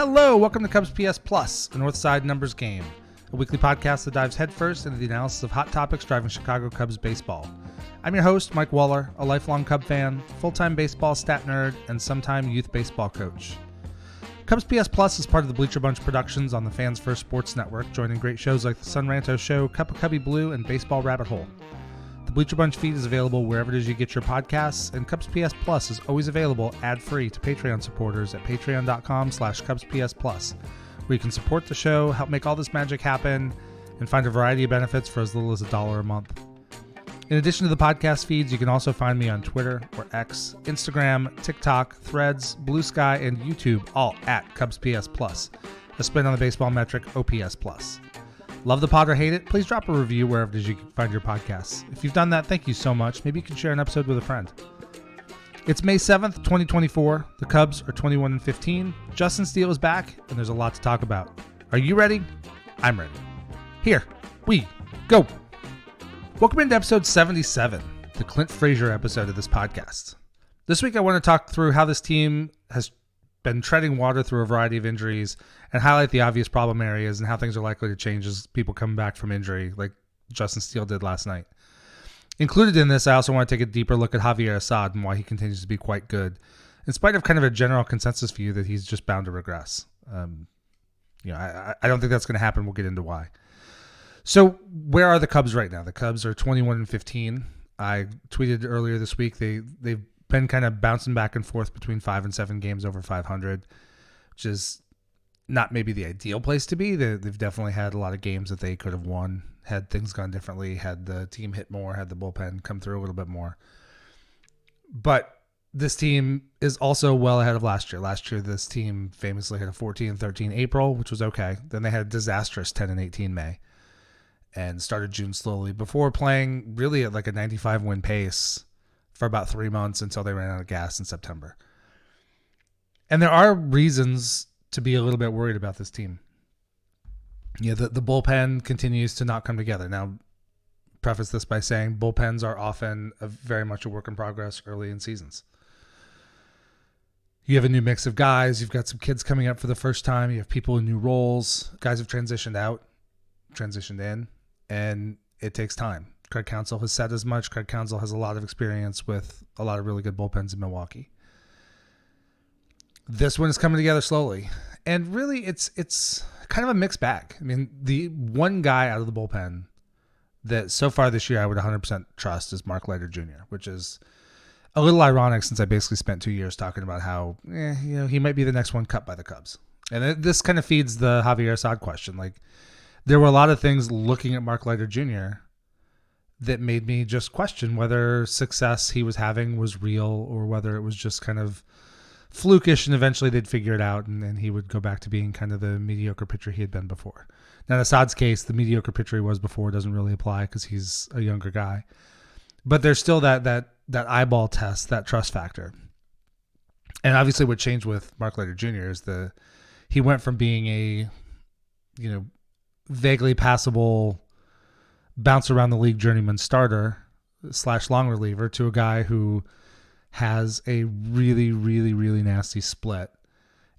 Hello, welcome to CubsPS Plus, a Northside numbers game, a weekly podcast that dives headfirst into the analysis of hot topics driving Chicago Cubs baseball. I'm your host, Mike Waller, a lifelong Cub fan, full-time baseball stat nerd, and sometime youth baseball coach. CubsPS Plus is part of the Bleacher Bunch Productions on the Fans First Sports Network, joining great shows like The Sun Ranto Show, Cup of Cubby Blue, and Baseball Rabbit Hole. The Bleacher Bunch feed is available wherever it is you get your podcasts, and CubsPS Plus is always available ad-free to Patreon supporters at patreon.com/CubsPS+, where you can support the show, help make all this magic happen, and find a variety of benefits for as little as $1 a month. In addition to the podcast feeds, you can also find me on Twitter or X, Instagram, TikTok, Threads, Blue Sky, and YouTube, all at CubsPS Plus, a spin on the baseball metric OPS Plus. Love the pod or hate it? Please drop a review wherever it is you can find your podcasts. If you've done that, thank you so much. Maybe you can share an episode with a friend. It's May 7th, 2024. The Cubs are 21-15. Justin Steele is back, and there's a lot to talk about. Are you ready? I'm ready. Here we go. Welcome into episode 77, the Clint Frazier episode of this podcast. This week I want to talk through how this team has been treading water through a variety of injuries and highlight the obvious problem areas and how things are likely to change as people come back from injury, like Justin Steele did last night. Included in this, I also want to take a deeper look at Javier Assad and why he continues to be quite good, in spite of kind of a general consensus view that he's just bound to regress. I don't think that's going to happen. We'll get into why. So where are the Cubs right now? The Cubs are 21-15. I tweeted earlier this week they've been kind of bouncing back and forth between 5 and 7 games over 500, which is not maybe the ideal place to be. They've definitely had a lot of games that they could have won had things gone differently, had the team hit more, had the bullpen come through a little bit more. But this team is also well ahead of last year. Last year, this team famously had a 14-13 April, which was okay. Then they had a disastrous 10-18 May and started June slowly before playing really at like a 95 win pace for about 3 months until they ran out of gas in September. And there are reasons to be a little bit worried about this team. Yeah, the bullpen continues to not come together. Now, preface this by saying bullpens are often very much a work in progress early in seasons. You have a new mix of guys. You've got some kids coming up for the first time. You have people in new roles. Guys have transitioned out, transitioned in, and it takes time. Craig Counsell has said as much. Craig Counsell has a lot of experience with a lot of really good bullpens in Milwaukee. This one is coming together slowly. And really, it's kind of a mixed bag. I mean, the one guy out of the bullpen that so far this year I would 100% trust is Mark Leiter Jr., which is a little ironic since I basically spent 2 years talking about how he might be the next one cut by the Cubs. And this kind of feeds the Javier Assad question. Like, there were a lot of things looking at Mark Leiter Jr. that made me just question whether success he was having was real or whether it was just kind of flukish and eventually they'd figure it out and then he would go back to being kind of the mediocre pitcher he had been before. Now, in Assad's case, the mediocre pitcher he was before doesn't really apply because he's a younger guy. But there's still that eyeball test, that trust factor. And obviously what changed with Mark Leiter Jr. is he went from being a vaguely passable bounce around the league journeyman starter / long reliever to a guy who has a really, really, really nasty split.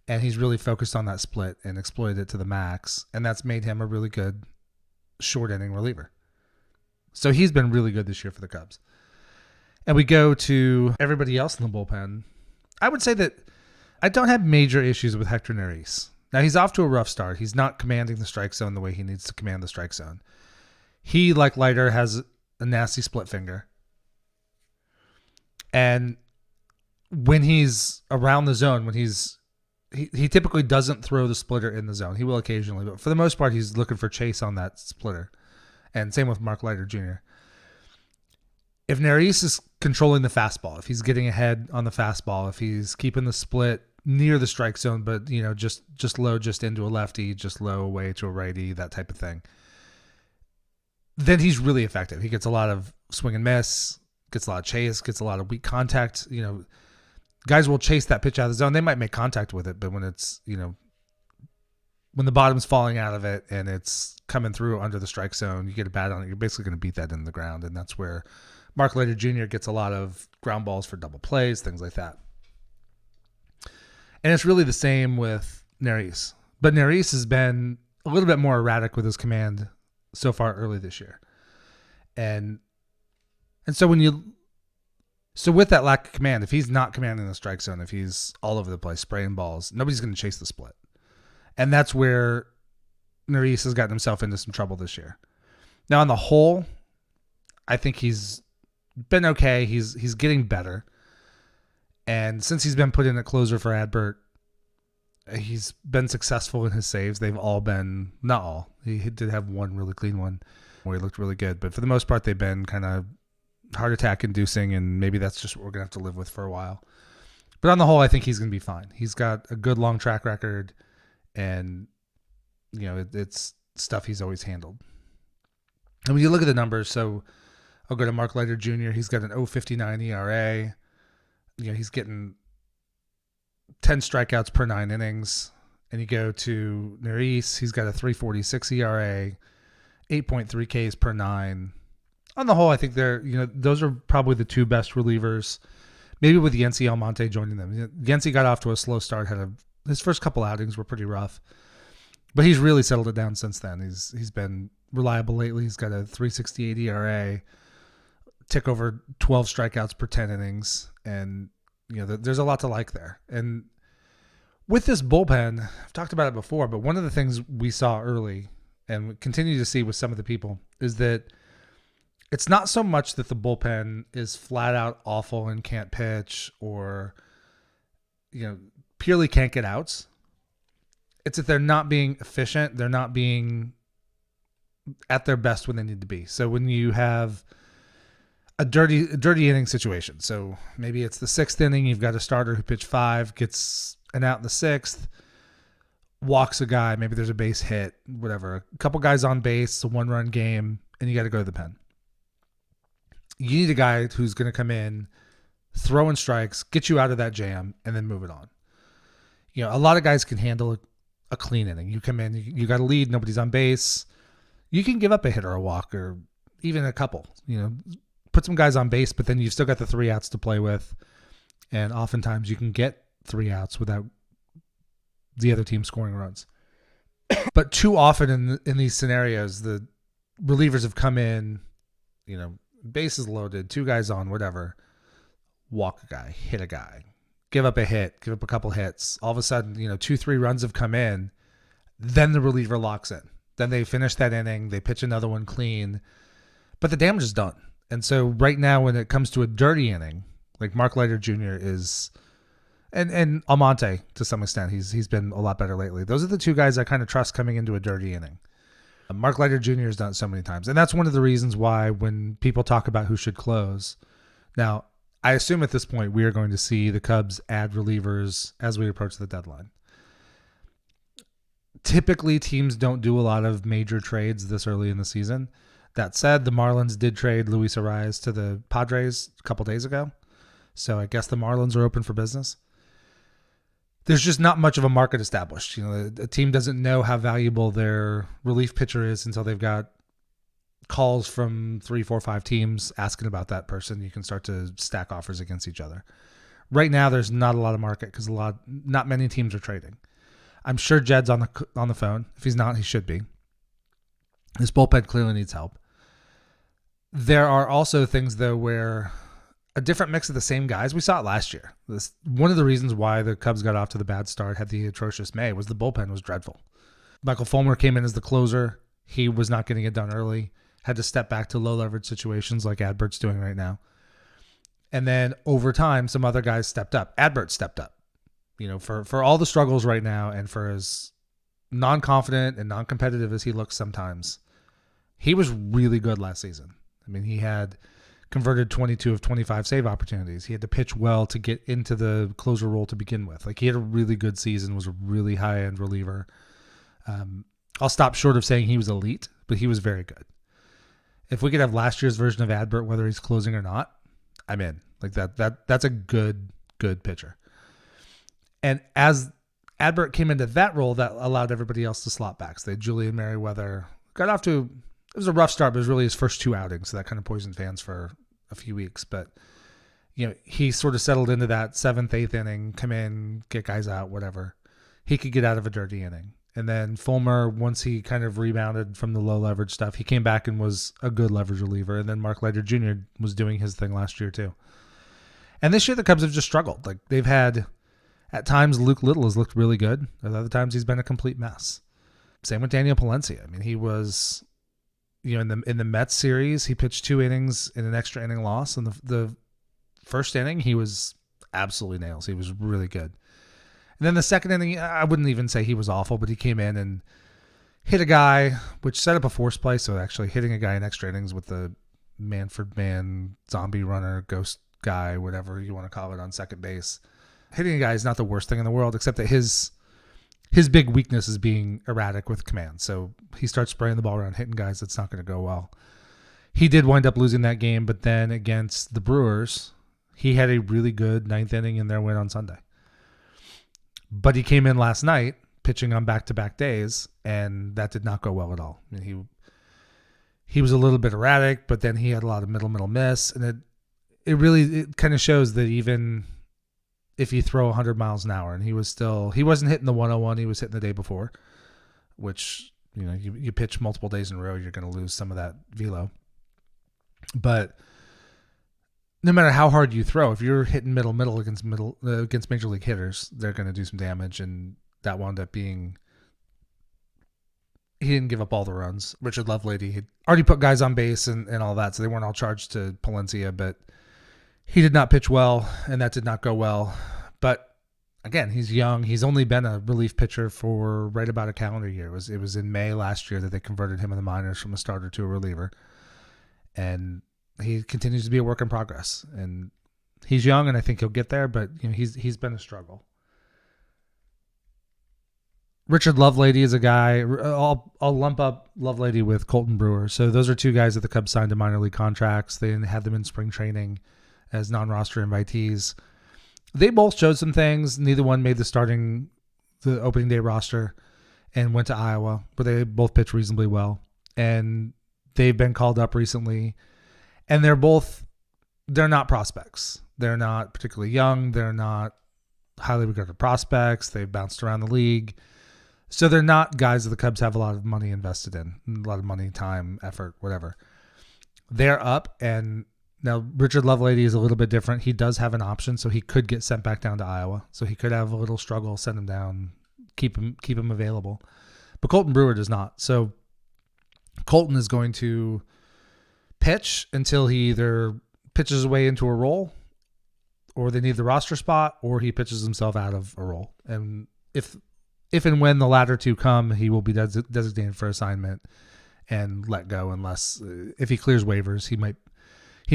And he's really focused on that split and exploited it to the max. And that's made him a really good short inning reliever. So he's been really good this year for the Cubs. And we go to everybody else in the bullpen. I would say that I don't have major issues with Hector Neris. Now, he's off to a rough start. He's not commanding the strike zone the way he needs to command the strike zone. He, like Leiter, has a nasty split finger. And when he's around the zone, he typically doesn't throw the splitter in the zone. He will occasionally, but for the most part, he's looking for chase on that splitter. And same with Mark Leiter Jr. If Neris is controlling the fastball, if he's getting ahead on the fastball, if he's keeping the split near the strike zone, but just low, just into a lefty, just low away to a righty, that type of thing, then he's really effective. He gets a lot of swing and miss, gets a lot of chase, gets a lot of weak contact. Guys will chase that pitch out of the zone. They might make contact with it, but when it's, when the bottom's falling out of it and it's coming through under the strike zone, you get a bat on it, you're basically going to beat that in the ground. And that's where Mark Leiter Jr. gets a lot of ground balls for double plays, things like that. And it's really the same with Neris. But Neris has been a little bit more erratic with his command so far early this year. And so with that lack of command, if he's not commanding the strike zone, if he's all over the place spraying balls, nobody's going to chase the split. And that's where Neris has gotten himself into some trouble this year. Now, on the whole, I think he's been okay. He's getting better. And since he's been put in a closer for Adbert, he's been successful in his saves. They've all been, not all. He did have one really clean one where he looked really good. But for the most part, they've been kind of heart attack inducing, and maybe that's just what we're going to have to live with for a while. But on the whole, I think he's going to be fine. He's got a good long track record, and it's stuff he's always handled. And when you look at the numbers, so I'll go to Mark Leiter Jr. He's got an 0.59 ERA. He's getting 10 strikeouts per 9 innings. And you go to Neris, he's got a 3.46 ERA, 8.3 Ks per 9. On the whole, I think those are probably the two best relievers. Maybe with Yency Almonte joining them. Yency got off to a slow start. His first couple outings were pretty rough, but he's really settled it down since then. He's been reliable lately. He's got a 3.68 ERA, tick over 12 strikeouts per 10 innings, and there's a lot to like there. And with this bullpen, I've talked about it before, but one of the things we saw early and we continue to see with some of the people is that it's not so much that the bullpen is flat out awful and can't pitch or, purely can't get outs. It's that they're not being efficient. They're not being at their best when they need to be. So when you have a dirty inning situation, so maybe it's the 6th inning, you've got a starter who pitched 5, gets an out in the 6th, walks a guy, maybe there's a base hit, whatever. A couple guys on base, it's a 1-run game, and you got to go to the pen. You need a guy who's going to come in, throw in strikes, get you out of that jam, and then move it on. A lot of guys can handle a clean inning. You come in, you got a lead, nobody's on base. You can give up a hit or a walk or even a couple. Put some guys on base, but then you've still got the 3 outs to play with. And oftentimes you can get 3 outs without the other team scoring runs. But too often in these scenarios, the relievers have come in, bases loaded, 2 guys on, whatever, walk a guy, hit a guy, give up a hit, give up a couple hits. All of a sudden, 2-3 runs have come in. Then the reliever locks in. Then they finish that inning. They pitch another one clean. But the damage is done. And so right now when it comes to a dirty inning, like Mark Leiter Jr. is, and Almonte to some extent, he's been a lot better lately. Those are the 2 guys I kind of trust coming into a dirty inning. Mark Leiter Jr. has done it so many times. And that's one of the reasons why when people talk about who should close. Now, I assume at this point we are going to see the Cubs add relievers as we approach the deadline. Typically, teams don't do a lot of major trades this early in the season. That said, the Marlins did trade Luis Arias to the Padres a couple days ago. So I guess the Marlins are open for business. There's just not much of a market established. A team doesn't know how valuable their relief pitcher is until they've got calls from 3, 4, 5 teams asking about that person. You can start to stack offers against each other. Right now, there's not a lot of market because not many teams are trading. I'm sure Jed's on the phone. If he's not, he should be. This bullpen clearly needs help. There are also things though where a different mix of the same guys. We saw it last year. One of the reasons why the Cubs got off to the bad start, had the atrocious May, was the bullpen was dreadful. Michael Fulmer came in as the closer. He was not getting it done early. Had to step back to low leverage situations like Adbert's doing right now. And then over time, some other guys stepped up. Adbert stepped up. For all the struggles right now and for as non-confident and non-competitive as he looks sometimes, he was really good last season. I mean, he had converted 22 of 25 save opportunities. He had to pitch well to get into the closer role to begin with. He had a really good season, was a really high-end reliever. I'll stop short of saying he was elite, but he was very good. If we could have last year's version of Adbert, whether he's closing or not, I'm in. That's a good pitcher. And as Adbert came into that role, that allowed everybody else to slot back. So they had Julian Merriweather. Got off to, it was a rough start, but it was really his first 2 outings, so that kind of poisoned fans for a few weeks. But, he sort of settled into that 7th, 8th inning, come in, get guys out, whatever. he could get out of a dirty inning. And then Fulmer, once he kind of rebounded from the low leverage stuff, he came back and was a good leverage reliever. And then Mark Leiter Jr. was doing his thing last year too. And this year the Cubs have just struggled. Like they've had, at times Luke Little has looked really good. At other times he's been a complete mess. Same with Daniel Palencia. I mean, he was, in the Mets series, he pitched 2 innings in an extra inning loss. In the first inning, he was absolutely nails. He was really good. And then the second inning, I wouldn't even say he was awful, but he came in and hit a guy, which set up a force play. So actually hitting a guy in extra innings with the Manfred Man, zombie runner, ghost guy, whatever you want to call it, on second base. Hitting a guy is not the worst thing in the world, except that his big weakness is being erratic with command. So he starts spraying the ball around, hitting guys. That's not going to go well. He did wind up losing that game, but then against the Brewers, he had a really good 9th inning in their win on Sunday. But he came in last night pitching on back-to-back days, and that did not go well at all. I mean, he was a little bit erratic, but then he had a lot of middle miss, and it kind of shows that even if you throw 100 miles an hour, and he wasn't hitting the 101 he was hitting the day before, which, you pitch multiple days in a row, you're going to lose some of that velo. But no matter how hard you throw, if you're hitting middle against major league hitters, they're going to do some damage, and that wound up being. He didn't give up all the runs. Richard Lovelady had already put guys on base and all that, so they weren't all charged to Palencia, but he did not pitch well, and that did not go well. But again, he's young. He's only been a relief pitcher for right about a calendar year. It was in May last year that they converted him in the minors from a starter to a reliever, and he continues to be a work in progress. And he's young, and I think he'll get there, but he's been a struggle. Richard Lovelady is a guy. I'll lump up Lovelady with Colton Brewer. So those are 2 guys that the Cubs signed to minor league contracts. They had them in spring training as non-roster invitees. They both showed some things. Neither one made the opening day roster and went to Iowa, but they both pitched reasonably well. And they've been called up recently. And they're not prospects. They're not particularly young. They're not highly regarded prospects. They've bounced around the league. So they're not guys that the Cubs have a lot of money invested in, a lot of money, time, effort, whatever. They're up, and now Richard Lovelady is a little bit different. He does have an option, so he could get sent back down to Iowa. So he could have a little struggle, send him down, keep him available. But Colton Brewer does not. So Colton is going to pitch until he either pitches his way into a role, or they need the roster spot, or he pitches himself out of a role. And if and when the latter 2 come, he will be designated for assignment and let go, unless if he clears waivers, he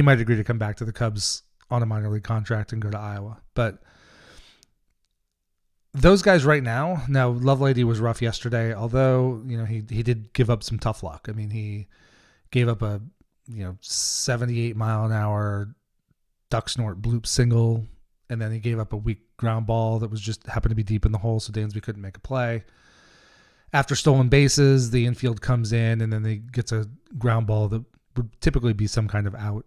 might agree to come back to the Cubs on a minor league contract and go to Iowa. But those guys right now Lovelady was rough yesterday, although he did give up some tough luck. I mean, he gave up a 78 mile an hour duck snort bloop single, and then he gave up a weak ground ball that was just happened to be deep in the hole, so Dansby couldn't make a play. After stolen bases, the infield comes in, and then he gets a ground ball that would typically be some kind of out,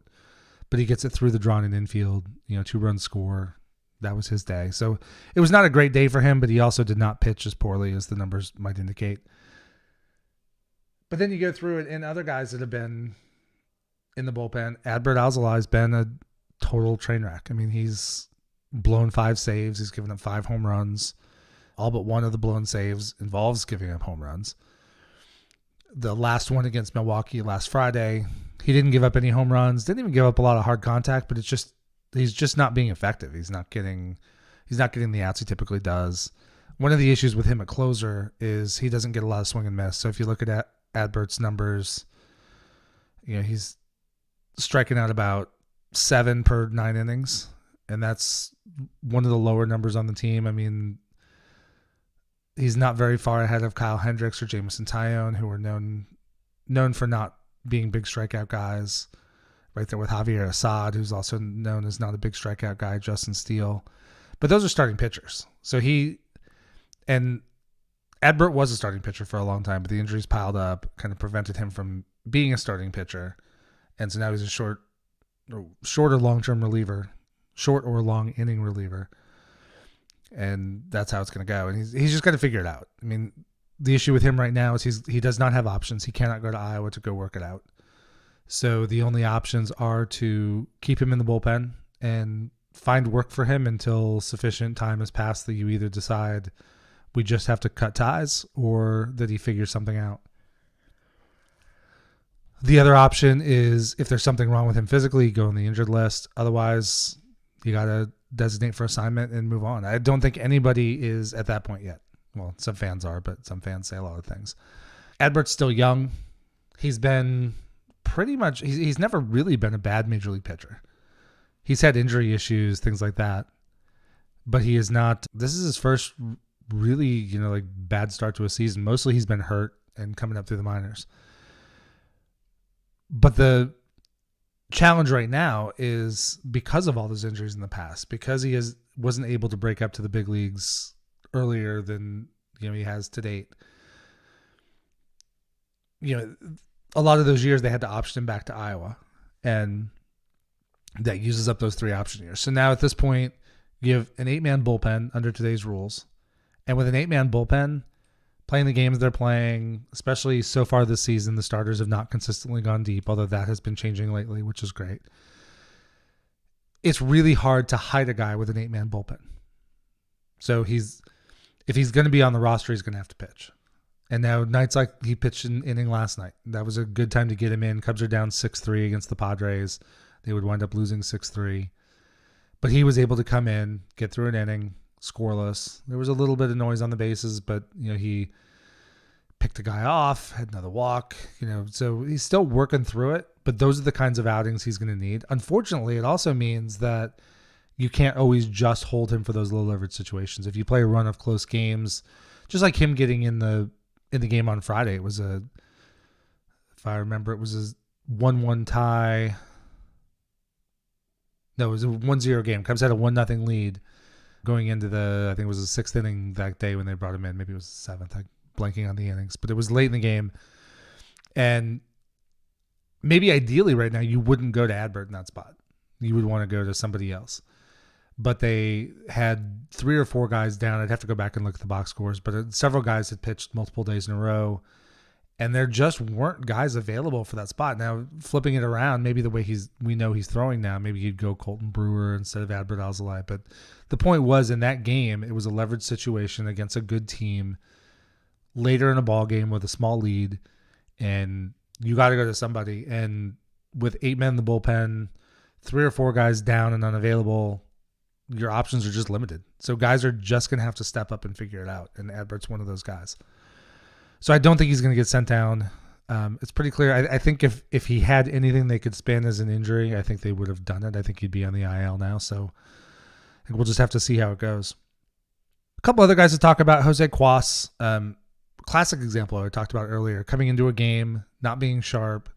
but he gets it through the drawn-in infield, 2-run score. That was his day. So it was not a great day for him, but he also did not pitch as poorly as the numbers might indicate. But then you go through it, and other guys that have been in the bullpen. Adbert Alzolay has been a total train wreck. I mean, he's blown 5 saves. He's given up 5 home runs. All but one of the blown saves involves giving up home runs. The last one against Milwaukee last Friday, he didn't give up any home runs. Didn't even give up a lot of hard contact, but he's just not being effective. He's not getting the outs he typically does. One of the issues with him at closer is he doesn't get a lot of swing and miss. So if you look at Adbert's numbers, he's striking out about 7 per 9 innings, and that's one of the lower numbers on the team. I mean, he's not very far ahead of Kyle Hendricks or Jameson Taillon, who are known for not being big strikeout guys. Right there with Javier Assad, who's also known as not a big strikeout guy, Justin Steele. But those are starting pitchers. So Adbert was a starting pitcher for a long time, but the injuries piled up, kind of prevented him from being a starting pitcher. And so now he's a short or long-term reliever, short or long inning reliever. and that's how it's going to go. And he's just got to figure it out. I mean, the issue with him right now is he does not have options. He cannot go to Iowa to go work it out. So the only options are to keep him in the bullpen and find work for him until sufficient time has passed that you either decide we just have to cut ties or that he figures something out. The other option is if there's something wrong with him physically, go on the injured list. Otherwise, you got to designate for assignment and move on. I don't think anybody is at that point yet. Well, some fans are, but some fans say a lot of things. Adbert's still young. He's been pretty much, he's never really been a bad major league pitcher. He's had injury issues, things like that. But he is not, this is his first really, like bad start to a season. Mostly he's been hurt and coming up through the minors. But the challenge right now is because of all those injuries in the past, because he wasn't able to break up to the big leagues earlier than he has to date. A lot of those years they had to option him back to Iowa, and that uses up those 3 option years. So now at this point, you have an 8-man bullpen under today's rules, and with an 8-man bullpen, playing the games they're playing, especially so far this season, the starters have not consistently gone deep, although that has been changing lately, which is great. It's really hard to hide a guy with an 8-man bullpen. So if he's going to be on the roster, he's going to have to pitch. And now nights like he pitched an inning last night. That was a good time to get him in. Cubs are down 6-3 against the Padres. They would wind up losing 6-3. But he was able to come in, get through an inning, scoreless. There was a little bit of noise on the bases, but he picked a guy off, had another walk, so he's still working through it. But those are the kinds of outings he's going to need. Unfortunately, it also means that you can't always just hold him for those low leverage situations. If you play a run of close games, just like him getting in the game on Friday, it was if I remember, it was a 1-1 tie. No, it was a 1-0 game. Cubs had a 1-0 lead going into I think it was the 6th inning that day when they brought him in. Maybe it was the 7th. I'm blanking on the innings, but it was late in the game. And maybe ideally right now you wouldn't go to Adbert in that spot. You would want to go to somebody else. But they had 3 or 4 guys down. I'd have to go back and look at the box scores, but several guys had pitched multiple days in a row, and there just weren't guys available for that spot. Now, flipping it around, maybe the way we know he's throwing now, maybe you'd go Colton Brewer instead of Adbert Alzolay. But the point was, in that game, it was a leverage situation against a good team later in a ball game with a small lead, and you got to go to somebody. And with 8 men in the bullpen, 3 or 4 guys down and unavailable, your options are just limited. So guys are just going to have to step up and figure it out. And Adbert's one of those guys. So I don't think he's going to get sent down. It's pretty clear. I think if he had anything they could spin as an injury, I think they would have done it. I think he'd be on the IL now. So I think we'll just have to see how it goes. A couple other guys to talk about. Jose Cuas, classic example I talked about earlier, coming into a game, not being sharp,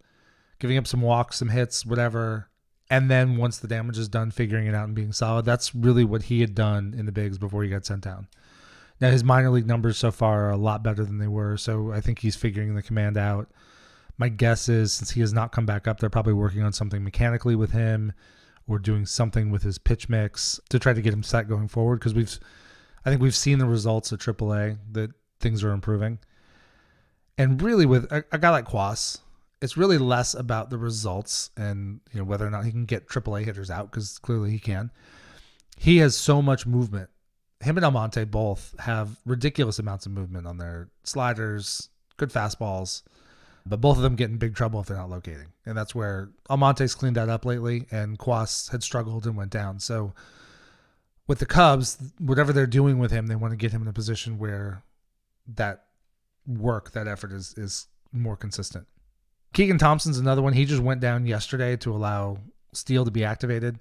giving up some walks, some hits, whatever. And then once the damage is done, figuring it out and being solid. That's really what he had done in the bigs before he got sent down. Now, his minor league numbers so far are a lot better than they were, so I think he's figuring the command out. My guess is, since he has not come back up, they're probably working on something mechanically with him or doing something with his pitch mix to try to get him set going forward, because I think we've seen the results at AAA that things are improving. And really with a guy like Cuas, it's really less about the results and whether or not he can get AAA hitters out, because clearly he can. He has so much movement. Him and Almonte both have ridiculous amounts of movement on their sliders, good fastballs, but both of them get in big trouble if they're not locating. And that's where Almonte's cleaned that up lately, and Cuas had struggled and went down. So with the Cubs, whatever they're doing with him, they want to get him in a position where that effort is more consistent. Keegan Thompson's another one. He just went down yesterday to allow Steele to be activated.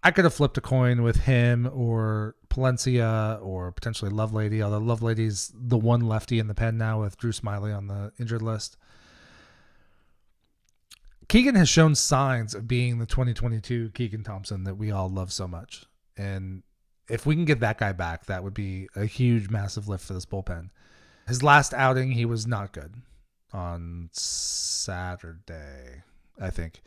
I could have flipped a coin with him or Palencia or potentially Lovelady, although Lovelady's the one lefty in the pen now with Drew Smiley on the injured list. Keegan has shown signs of being the 2022 Keegan Thompson that we all love so much. And if we can get that guy back, that would be a huge, massive lift for this bullpen. His last outing, he was not good on Saturday, I think.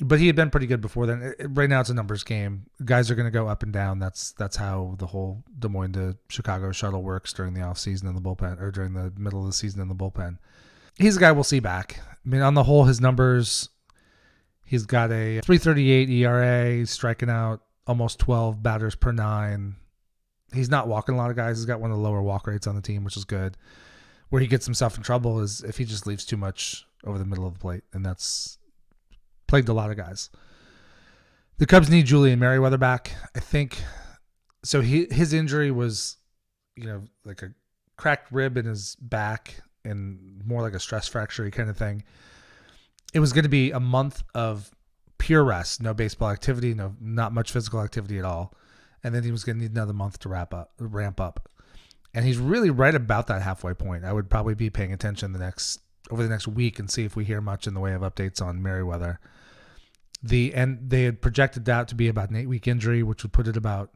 But he had been pretty good before then. Right now it's a numbers game. Guys are going to go up and down. That's how the whole Des Moines to Chicago shuttle works during the offseason in the bullpen, or during the middle of the season in the bullpen. He's a guy we'll see back. I mean, on the whole, his numbers, he's got a 3.38 ERA, striking out almost 12 batters per 9. He's not walking a lot of guys. He's got one of the lower walk rates on the team, which is good. Where he gets himself in trouble is if he just leaves too much over the middle of the plate, and that's plagued a lot of guys. The Cubs need Julian Merryweather back, I think. So his injury was, like a cracked rib in his back and more like a stress fracture kind of thing. It was going to be a month of pure rest, no baseball activity, not much physical activity at all. And then he was going to need another month to ramp up. And he's really right about that halfway point. I would probably be paying attention over the next week and see if we hear much in the way of updates on Merryweather. And they had projected that to be about an 8-week injury, which would put it about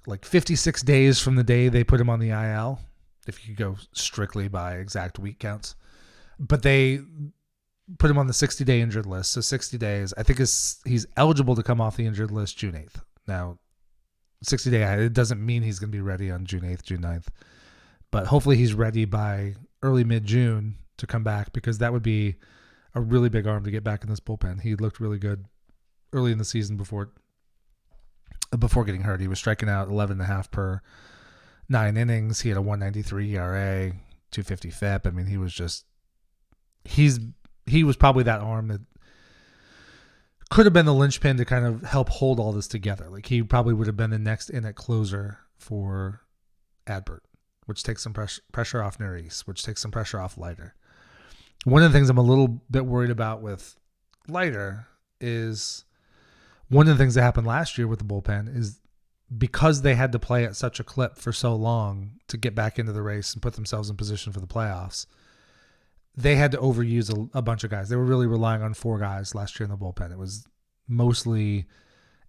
like 56 days from the day they put him on the IL, if you go strictly by exact week counts. But they put him on the 60-day injured list. So 60 days, I think he's eligible to come off the injured list June 8th. Now, 60-day, it doesn't mean he's going to be ready on June 8th, June 9th. But hopefully he's ready by early mid-June to come back, because that would be a really big arm to get back in this bullpen. He looked really good early in the season before getting hurt. He was striking out 11.5 per 9 innings. He had a 1.93 ERA, 2.50 FIP. I mean, he was probably that arm that could have been the linchpin to kind of help hold all this together. Like, he probably would have been the next in at closer for Adbert, which takes some pressure off Neris, which takes some pressure off Leiter. One of the things I'm a little bit worried about with Leiter is one of the things that happened last year with the bullpen is because they had to play at such a clip for so long to get back into the race and put themselves in position for the playoffs, they had to overuse a bunch of guys. They were really relying on 4 guys last year in the bullpen. It was mostly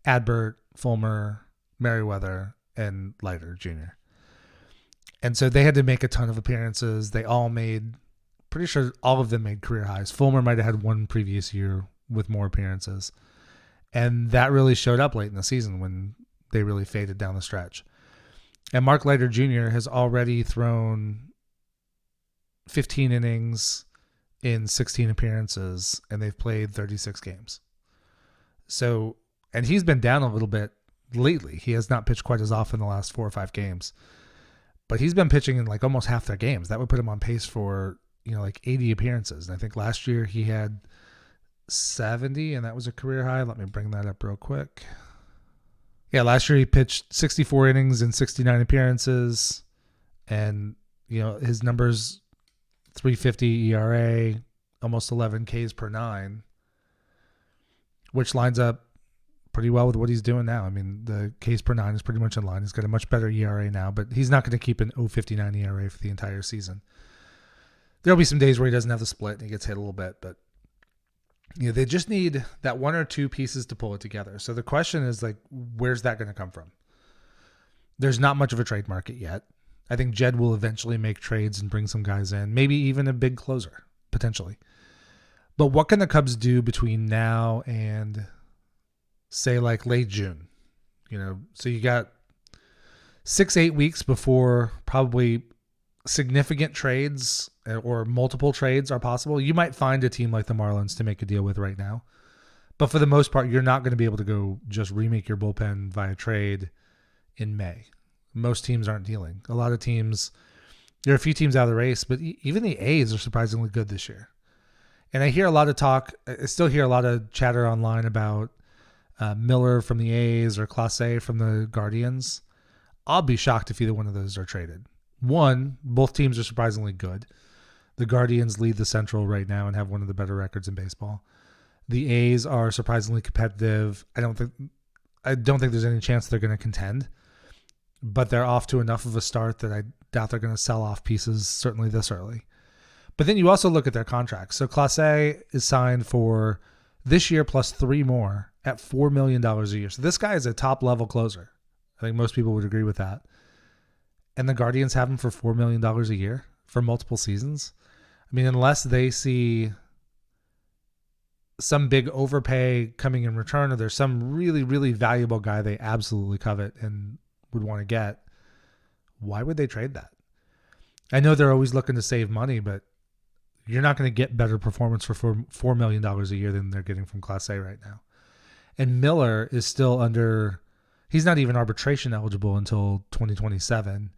Adbert, Fulmer, Merryweather, and Leiter Jr. And so they had to make a ton of appearances. Pretty sure all of them made career highs. Fulmer might have had one previous year with more appearances. And that really showed up late in the season when they really faded down the stretch. And Mark Leiter Jr. has already thrown 15 innings in 16 appearances, and they've played 36 games. So, and he's been down a little bit lately. He has not pitched quite as often the last 4 or 5 games. But he's been pitching in like almost half their games. That would put him on pace for, like 80 appearances. And I think last year he had 70, and that was a career high. Let me bring that up real quick. Yeah, last year he pitched 64 innings in 69 appearances. And, his numbers, 3.50 ERA, almost 11 Ks per 9, which lines up pretty well with what he's doing now. I mean, the Ks per 9 is pretty much in line. He's got a much better ERA now, but he's not going to keep an 0.59 ERA for the entire season. There'll be some days where he doesn't have the split and he gets hit a little bit, but they just need that 1 or 2 pieces to pull it together. So the question is, like, where's that going to come from? There's not much of a trade market yet. I think Jed will eventually make trades and bring some guys in, maybe even a big closer, potentially. But what can the Cubs do between now and, say, like late June? So you got 6-8 weeks before probably significant trades or multiple trades are possible. You might find a team like the Marlins to make a deal with right now. But for the most part, you're not going to be able to go just remake your bullpen via trade in May. Most teams aren't dealing. A lot of teams, there are a few teams out of the race, but even the A's are surprisingly good this year. And I hear a lot of talk, I still hear a lot of chatter online about Miller from the A's or Clase from the Guardians. I'll be shocked if either one of those are traded. One, both teams are surprisingly good. The Guardians lead the Central right now and have one of the better records in baseball. The A's are surprisingly competitive. I don't think there's any chance they're going to contend, but they're off to enough of a start that I doubt they're going to sell off pieces certainly this early. But then you also look at their contracts. So Clase is signed for this year plus 3 more at $4 million a year. So this guy is a top-level closer. I think most people would agree with that. And the Guardians have him for $4 million a year for multiple seasons. I mean, unless they see some big overpay coming in return, or there's some really, really valuable guy they absolutely covet and would want to get, why would they trade that? I know they're always looking to save money, but you're not going to get better performance for $4 million a year than they're getting from Class A right now. And Miller is still he's not even arbitration eligible until 2027,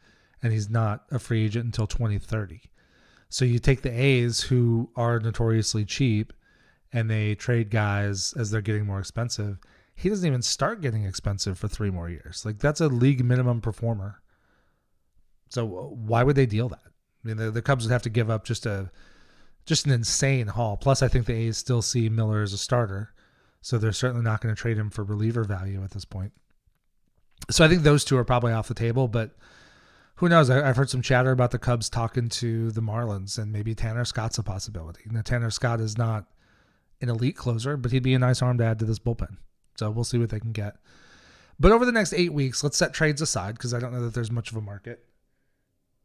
and he's not a free agent until 2030. So you take the A's, who are notoriously cheap, and they trade guys as they're getting more expensive. He doesn't even start getting expensive for 3 more years. Like, that's a league minimum performer. So why would they deal that? I mean, the Cubs would have to give up just an insane haul. Plus, I think the A's still see Miller as a starter, so they're certainly not going to trade him for reliever value at this point. So I think those two are probably off the table, but who knows? I've heard some chatter about the Cubs talking to the Marlins, and maybe Tanner Scott's a possibility. Now, Tanner Scott is not an elite closer, but he'd be a nice arm to add to this bullpen. So we'll see what they can get. But over the next 8 weeks, let's set trades aside because I don't know that there's much of a market.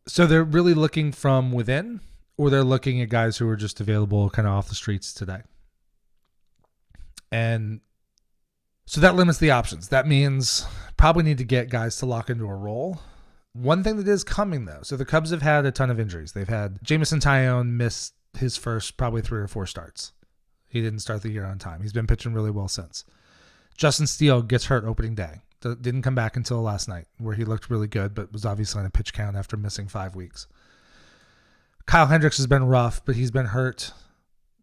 So they're really looking from within, or they're looking at guys who are just available kind of off the streets today. And so that limits the options. That means probably need to get guys to lock into a role. One thing that is coming, though, so the Cubs have had a ton of injuries. They've had Jameson Taillon miss his first probably 3 or 4 starts. He didn't start the year on time. He's been pitching really well since. Justin Steele gets hurt opening day. Didn't come back until last night, where he looked really good, but was obviously on a pitch count after missing 5 weeks. Kyle Hendricks has been rough, but he's been hurt.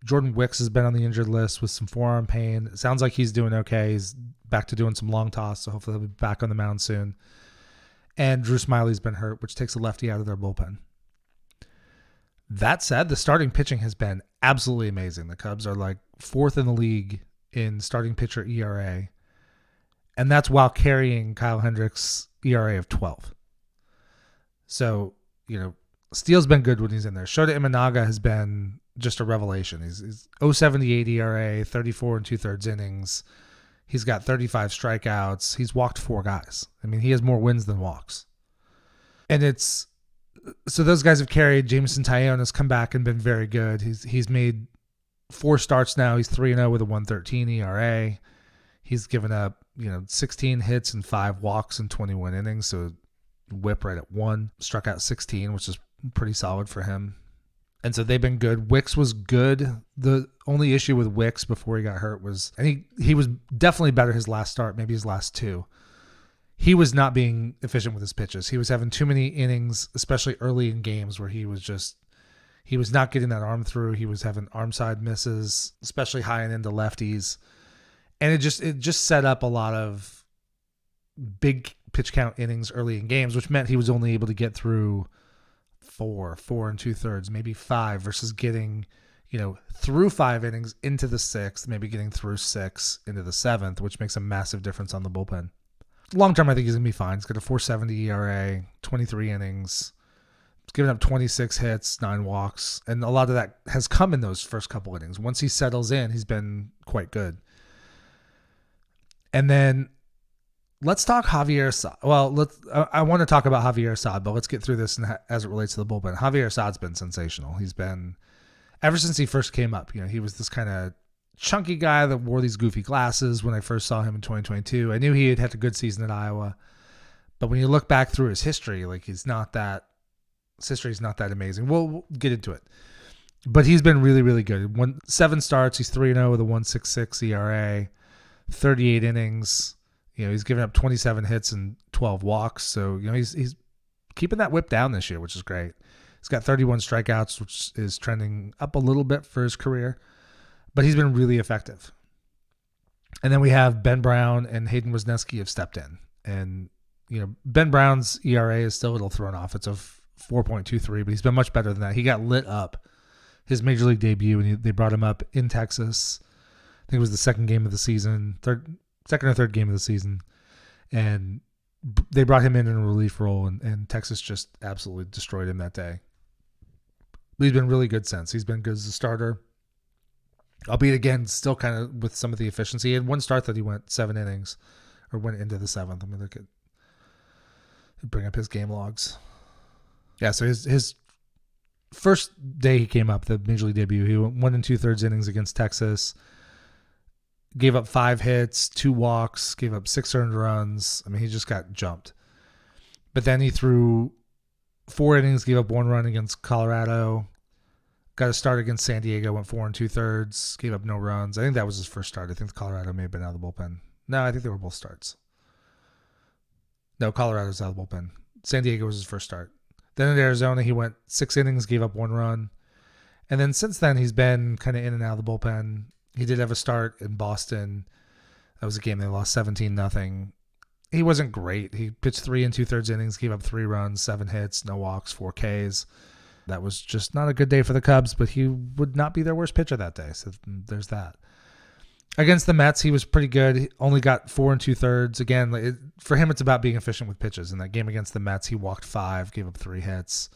Jordan Wicks has been on the injured list with some forearm pain. It sounds like he's doing okay. He's back to doing some long toss, so hopefully he'll be back on the mound soon. And Drew Smiley's been hurt, which takes a lefty out of their bullpen. That said, the starting pitching has been absolutely amazing. The Cubs are like 4th in the league in starting pitcher ERA. And that's while carrying Kyle Hendricks' ERA of 12. So, Steele's been good when he's in there. Shota Imanaga has been just a revelation. He's 0.78 ERA, 34 2/3 innings. He's got 35 strikeouts. He's walked 4 guys. I mean, he has more wins than walks. And so those guys have carried. Jameson Taillon has come back and been very good. He's made 4 starts now. He's 3-0 with a 1.13 ERA. He's given up, 16 hits and 5 walks in 21 innings. So whip right at 1. Struck out 16, which is pretty solid for him. And so they've been good. Wicks was good. The only issue with Wicks before he got hurt was, and he was definitely better his last start, maybe his last 2. He was not being efficient with his pitches. He was having too many innings, especially early in games, where he was not getting that arm through. He was having arm side misses, especially high and into lefties. And it just set up a lot of big pitch count innings early in games, which meant he was only able to get through 4 2/3, maybe 5, versus getting, through 5 innings into the 6th, maybe getting through 6 into the 7th, which makes a massive difference on the bullpen. Long term, I think he's going to be fine. He's got a 4.70 ERA, 23 innings. He's given up 26 hits, 9 walks, and a lot of that has come in those first couple innings. Once he settles in, he's been quite good. And then let's talk Javier Assad. Well, I want to talk about Javier Assad, but let's get through this as it relates to the bullpen. Javier Assad's been sensational. He's been, ever since he first came up, he was this kind of chunky guy that wore these goofy glasses when I first saw him in 2022. I knew he had a good season at Iowa, but when you look back through his history, like his history's not that amazing. We'll get into it. But he's been really, really good. 7 starts, he's 3-0 with a 1.66 ERA, 38 innings. He's given up 27 hits and 12 walks. So, he's keeping that whip down this year, which is great. He's got 31 strikeouts, which is trending up a little bit for his career, but he's been really effective. And then we have Ben Brown and Hayden Wesneski have stepped in. And, Ben Brown's ERA is still a little thrown off. It's a 4.23, but he's been much better than that. He got lit up his major league debut, and they brought him up in Texas. I think it was the second game of the season, second or third game of the season, and they brought him in a relief role, and Texas just absolutely destroyed him that day. But he's been really good since. He's been good as a starter, albeit again still kind of with some of the efficiency. He had 1 start that he went 7 innings, or went into the 7th. Let me bring up his game logs. Yeah, so his first day he came up, the major league debut, he went 1 2/3 innings against Texas. gave up 5 hits, 2 walks, gave up 6 earned runs. I mean, he just got jumped. But then he threw 4 innings, gave up 1 run against Colorado. Got a start against San Diego, went 4 2/3, gave up no runs. I think that was his first start. I think Colorado may have been out of the bullpen. No, I think they were both starts. No, Colorado's out of the bullpen. San Diego was his first start. Then in Arizona, he went 6 innings, gave up 1 run. And then since then, he's been kind of in and out of the bullpen. He did have a start in Boston. That was a game they lost 17-0. He wasn't great. He pitched 3 2/3 innings, gave up 3 runs, 7 hits, no walks, 4 Ks. That was just not a good day for the Cubs, but he would not be their worst pitcher that day. So there's that. Against the Mets, he was pretty good. He only got 4 2/3. Again, for him, it's about being efficient with pitches. In that game against the Mets, he walked 5, gave up 3 hits.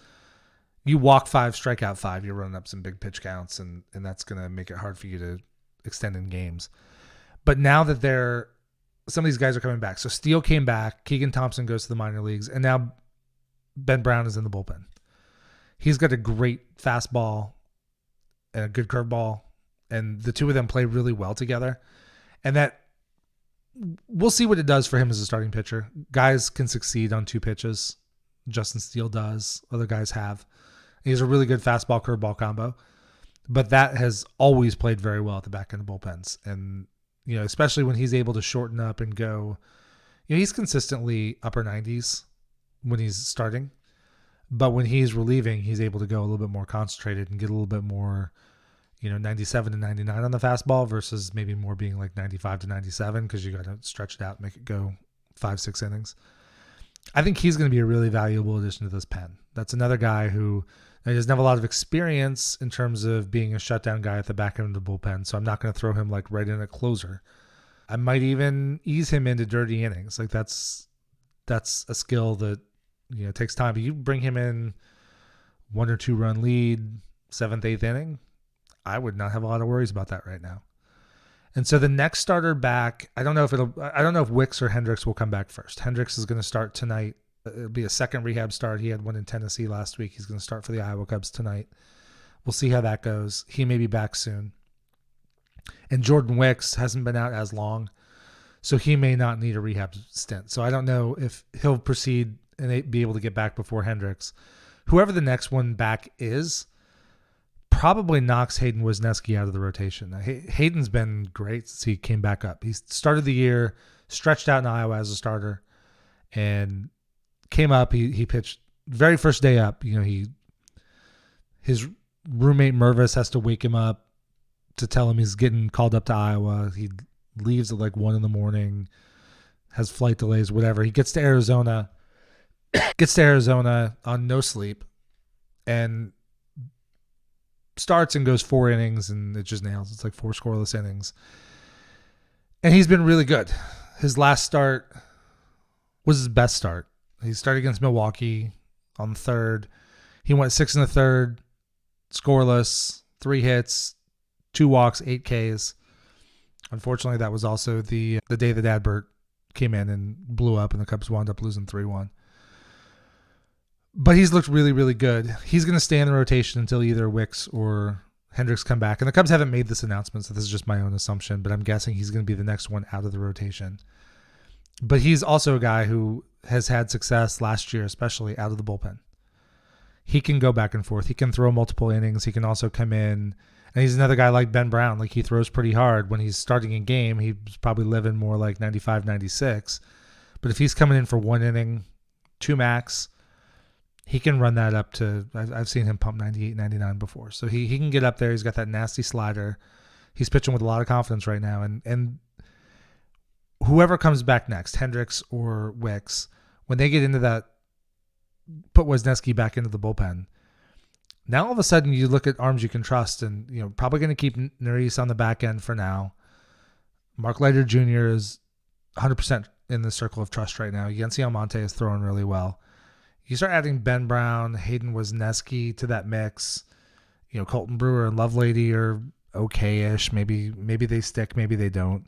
You walk 5, strike out 5, you're running up some big pitch counts, and that's going to make it hard for you to extend in games. But now that some of these guys are coming back. So Steele came back, Keegan Thompson goes to the minor leagues, and now Ben Brown is in the bullpen. He's got a great fastball and a good curveball, and the two of them play really well together. And that we'll see what it does for him as a starting pitcher. Guys can succeed on 2 pitches. Justin Steele does. Other guys have. He has a really good fastball curveball combo, but that has always played very well at the back end of bullpens. And, especially when he's able to shorten up and go, he's consistently upper 90s when he's starting, but when he's relieving, he's able to go a little bit more concentrated and get a little bit more, 97 to 99 on the fastball versus maybe more being like 95 to 97 because you got to stretch it out and make it go 5-6 innings. I think he's going to be a really valuable addition to this pen. That's another guy who doesn't have a lot of experience in terms of being a shutdown guy at the back end of the bullpen, so I'm not going to throw him like right in a closer. I might even ease him into dirty innings. Like that's a skill that takes time. But you bring him in 1 or 2 run lead, 7th, 8th inning, I would not have a lot of worries about that right now. And so the next starter back, I don't know if Wicks or Hendricks will come back first. Hendricks is going to start tonight. It'll be a second rehab start. He had one in Tennessee last week. He's going to start for the Iowa Cubs tonight. We'll see how that goes. He may be back soon. And Jordan Wicks hasn't been out as long, so he may not need a rehab stint. So I don't know if he'll proceed and be able to get back before Hendricks. Whoever the next one back is, probably knocks Hayden Wisniewski out of the rotation. Hayden's been great since he came back up. He started the year, stretched out in Iowa as a starter, and came up. He pitched very first day up. His roommate Mervis has to wake him up to tell him he's getting called up to Iowa. He leaves at like 1 a.m, has flight delays, whatever. He gets to Arizona on no sleep, and starts and goes 4 innings, and it just nails. It's like 4 scoreless innings. And he's been really good. His last start was his best start. He started against Milwaukee on the 3rd. He went 6 1/3, scoreless, 3 hits, 2 walks, 8 Ks. Unfortunately, that was also the day that Adbert came in and blew up, and the Cubs wound up losing 3-1. But he's looked really, really good. He's going to stay in the rotation until either Wicks or Hendricks come back. And the Cubs haven't made this announcement, so this is just my own assumption, but I'm guessing he's going to be the next one out of the rotation. But he's also a guy who has had success last year, especially out of the bullpen. He can go back and forth. He can throw multiple innings. He can also come in. And he's another guy like Ben Brown. Like, he throws pretty hard. When he's starting a game, he's probably living more like 95, 96. But if he's coming in for 1 inning, 2 max, he can run that up to, I've seen him pump 98, 99 before. So he can get up there. He's got that nasty slider. He's pitching with a lot of confidence right now. And whoever comes back next, Hendricks or Wicks, when they get into that, put Wisniewski back into the bullpen, now all of a sudden you look at arms you can trust, and probably going to keep Neris on the back end for now. Mark Leiter Jr. is 100% in the circle of trust right now. Yency Almonte is throwing really well. You start adding Ben Brown, Hayden Wisniewski to that mix. Colton Brewer and Lovelady are okay-ish. Maybe they stick, maybe they don't.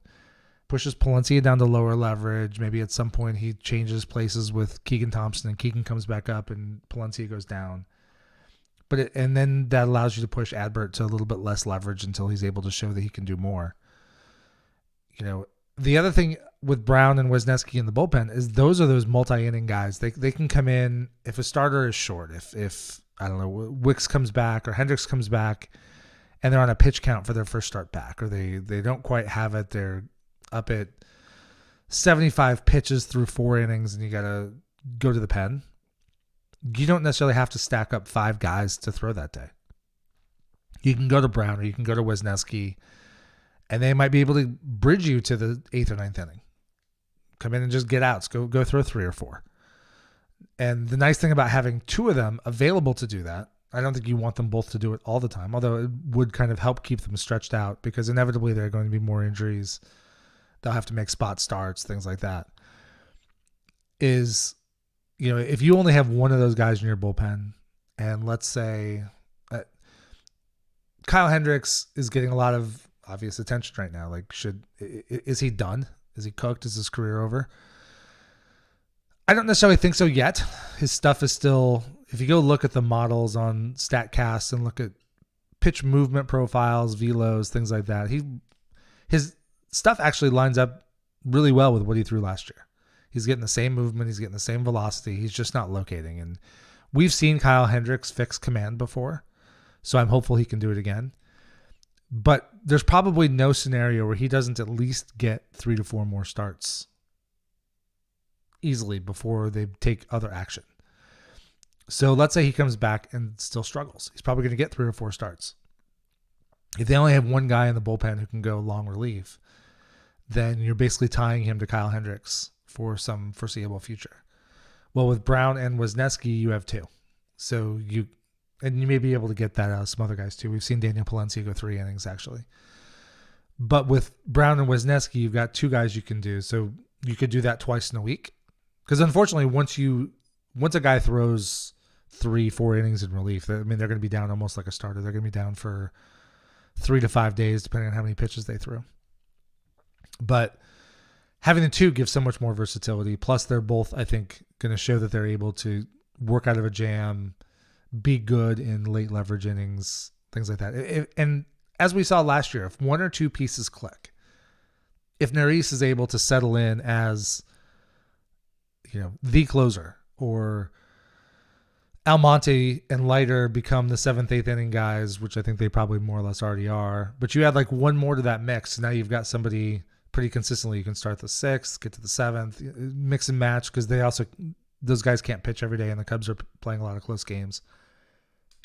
Pushes Palencia down to lower leverage. Maybe at some point he changes places with Keegan Thompson, and Keegan comes back up and Palencia goes down. And then that allows you to push Adbert to a little bit less leverage until he's able to show that he can do more. The other thing with Brown and Wisniewski in the bullpen is those are those multi-inning guys. They can come in if a starter is short, if I don't know, Wicks comes back or Hendricks comes back and they're on a pitch count for their first start back, or they don't quite have it. They're up at 75 pitches through 4 innings and you got to go to the pen. You don't necessarily have to stack up 5 guys to throw that day. You can go to Brown or you can go to Wisniewski, and they might be able to bridge you to the 8th or 9th inning. Come in and just get outs. Go throw 3 or 4. And the nice thing about having 2 of them available to do that, I don't think you want them both to do it all the time, although it would kind of help keep them stretched out because inevitably there are going to be more injuries. They'll have to make spot starts, things like that. If you only have one of those guys in your bullpen, and let's say Kyle Hendricks is getting a lot of obvious attention right now. Like, is he done? Is he cooked? Is his career over? I don't necessarily think so yet. His stuff is still, if you go look at the models on StatCast and look at pitch movement profiles, velos, things like that, his stuff actually lines up really well with what he threw last year. He's getting the same movement. He's getting the same velocity. He's just not locating. And we've seen Kyle Hendricks fix command before, so I'm hopeful he can do it again. But there's probably no scenario where he doesn't at least get 3 to 4 more starts easily before they take other action. So let's say he comes back and still struggles. He's probably going to get 3 or 4 starts. If they only have one guy in the bullpen who can go long relief, then you're basically tying him to Kyle Hendricks for some foreseeable future. Well, with Brown and Wisniewski, you have 2. So you may be able to get that out of some other guys too. We've seen Daniel Palencia go 3 innings actually. But with Brown and Wisniewski, you've got 2 guys you can do. So you could do that twice in a week. Because unfortunately, once a guy throws 3-4 innings in relief, they're going to be down almost like a starter. They're going to be down for 3 to 5 days, depending on how many pitches they threw. But having the 2 gives so much more versatility. Plus, they're both, I think, going to show that they're able to work out of a jam, be good in late leverage innings, things like that. And as we saw last year, if 1 or 2 pieces click, if Neris is able to settle in as, the closer, or Almonte and Leiter become the 7th, 8th inning guys, which I think they probably more or less already are. But you add like one more to that mix. Now you've got somebody pretty consistently. You can start the 6th, get to the 7th, mix and match, because those guys can't pitch every day, and the Cubs are playing a lot of close games.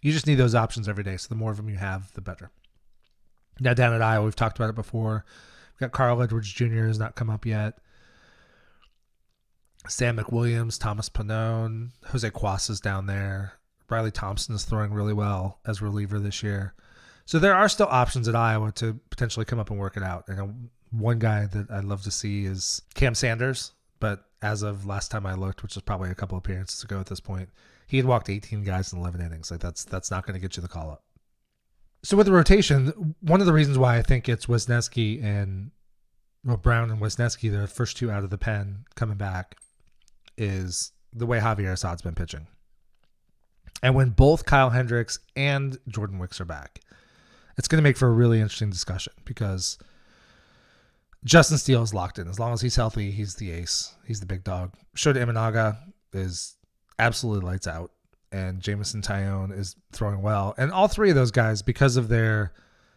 You just need those options every day, so the more of them you have, the better. Now down at Iowa, we've talked about it before. We've got Carl Edwards Jr. has not come up yet. Sam McWilliams, Thomas Pannone, Jose Cuas down there. Riley Thompson is throwing really well as reliever this year. So there are still options at Iowa to potentially come up and work it out. And one guy that I'd love to see is Cam Sanders, but as of last time I looked, which was probably a couple appearances ago at this point, he had walked 18 guys in 11 innings. Like that's not going to get you the call up. So with the rotation, one of the reasons why I think it's Wisniewski and Brown and Wisniewski, the first 2 out of the pen coming back, is the way Javier Assad's been pitching. And when both Kyle Hendricks and Jordan Wicks are back, it's going to make for a really interesting discussion because Justin Steele is locked in. As long as he's healthy, he's the ace. He's the big dog. Shota Imanaga is absolutely lights out, and Jameson Tyone is throwing well. And all 3 of those guys, because of their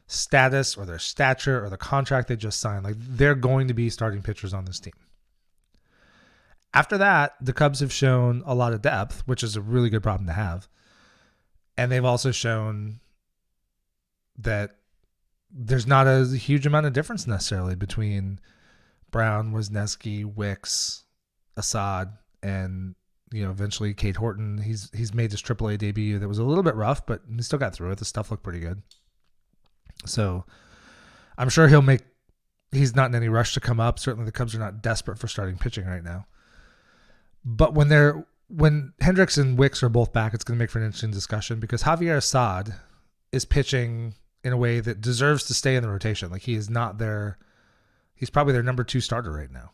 status or their stature or the contract they just signed, like they're going to be starting pitchers on this team. After that, the Cubs have shown a lot of depth, which is a really good problem to have. And they've also shown that there's not a huge amount of difference necessarily between Brown, Wisniewski, Wicks, Assad, and eventually Cade Horton. He's made his AAA debut that was a little bit rough, but he still got through it. The stuff looked pretty good. So I'm sure he's not in any rush to come up. Certainly the Cubs are not desperate for starting pitching right now. But when Hendricks and Wicks are both back, it's going to make for an interesting discussion because Javier Assad is pitching in a way that deserves to stay in the rotation. Like he's probably their number 2 starter right now.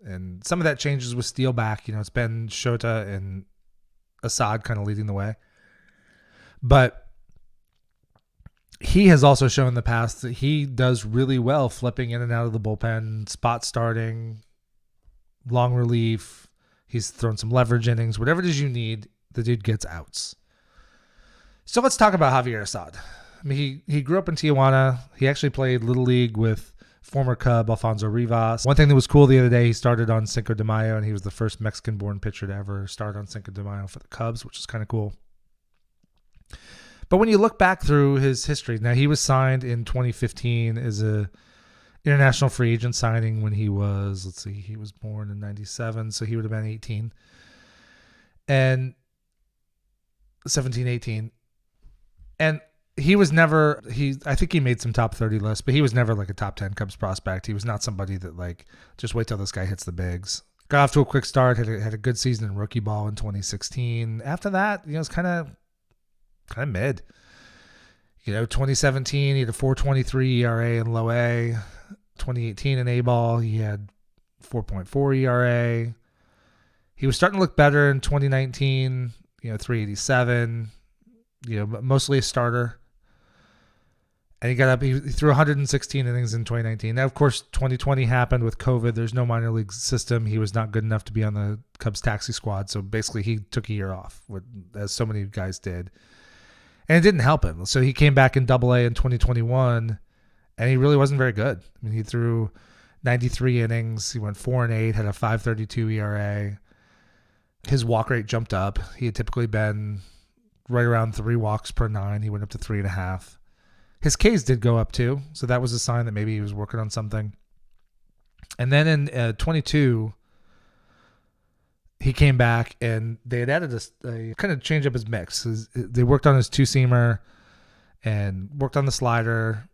And some of that changes with Steele back. It's been Shota and Assad kind of leading the way. But he has also shown in the past that he does really well flipping in and out of the bullpen, spot starting, long relief. He's thrown some leverage innings. Whatever it is you need, the dude gets outs. So let's talk about Javier Assad. I mean, he grew up in Tijuana. He actually played Little League with former Cub Alfonso Rivas. One thing that was cool the other day, he started on Cinco de Mayo, and he was the first Mexican-born pitcher to ever start on Cinco de Mayo for the Cubs, which is kind of cool. But when you look back through his history, now he was signed in 2015 as a international free agent signing when he was, he was born in 97, so he would have been 18. And 17, 18. And he was never, I think he made some top 30 lists, but he was never like a top 10 Cubs prospect. He was not somebody that like, just wait till this guy hits the bigs. Got off to a quick start, had a good season in rookie ball in 2016. After that, it was kind of mid. 2017, he had a 4.23 ERA in low A. 2018 in A ball, he had 4.4 ERA. He was starting to look better in 2019, 3.87, mostly a starter. And he got up, he threw 116 innings in 2019. Now, of course, 2020 happened with COVID. There's no minor league system. He was not good enough to be on the Cubs taxi squad. So basically, he took a year off, as so many guys did. And it didn't help him. So he came back in Double A in 2021, and he really wasn't very good. I mean, he threw 93 innings. He went 4-8, had a 5.32 ERA. His walk rate jumped up. He had typically been right around 3 walks per 9. He went up to 3.5. His Ks did go up too, so that was a sign that maybe he was working on something. And then in 22, he came back and they had added a kind of change up his mix. They worked on his two-seamer and worked on the slider,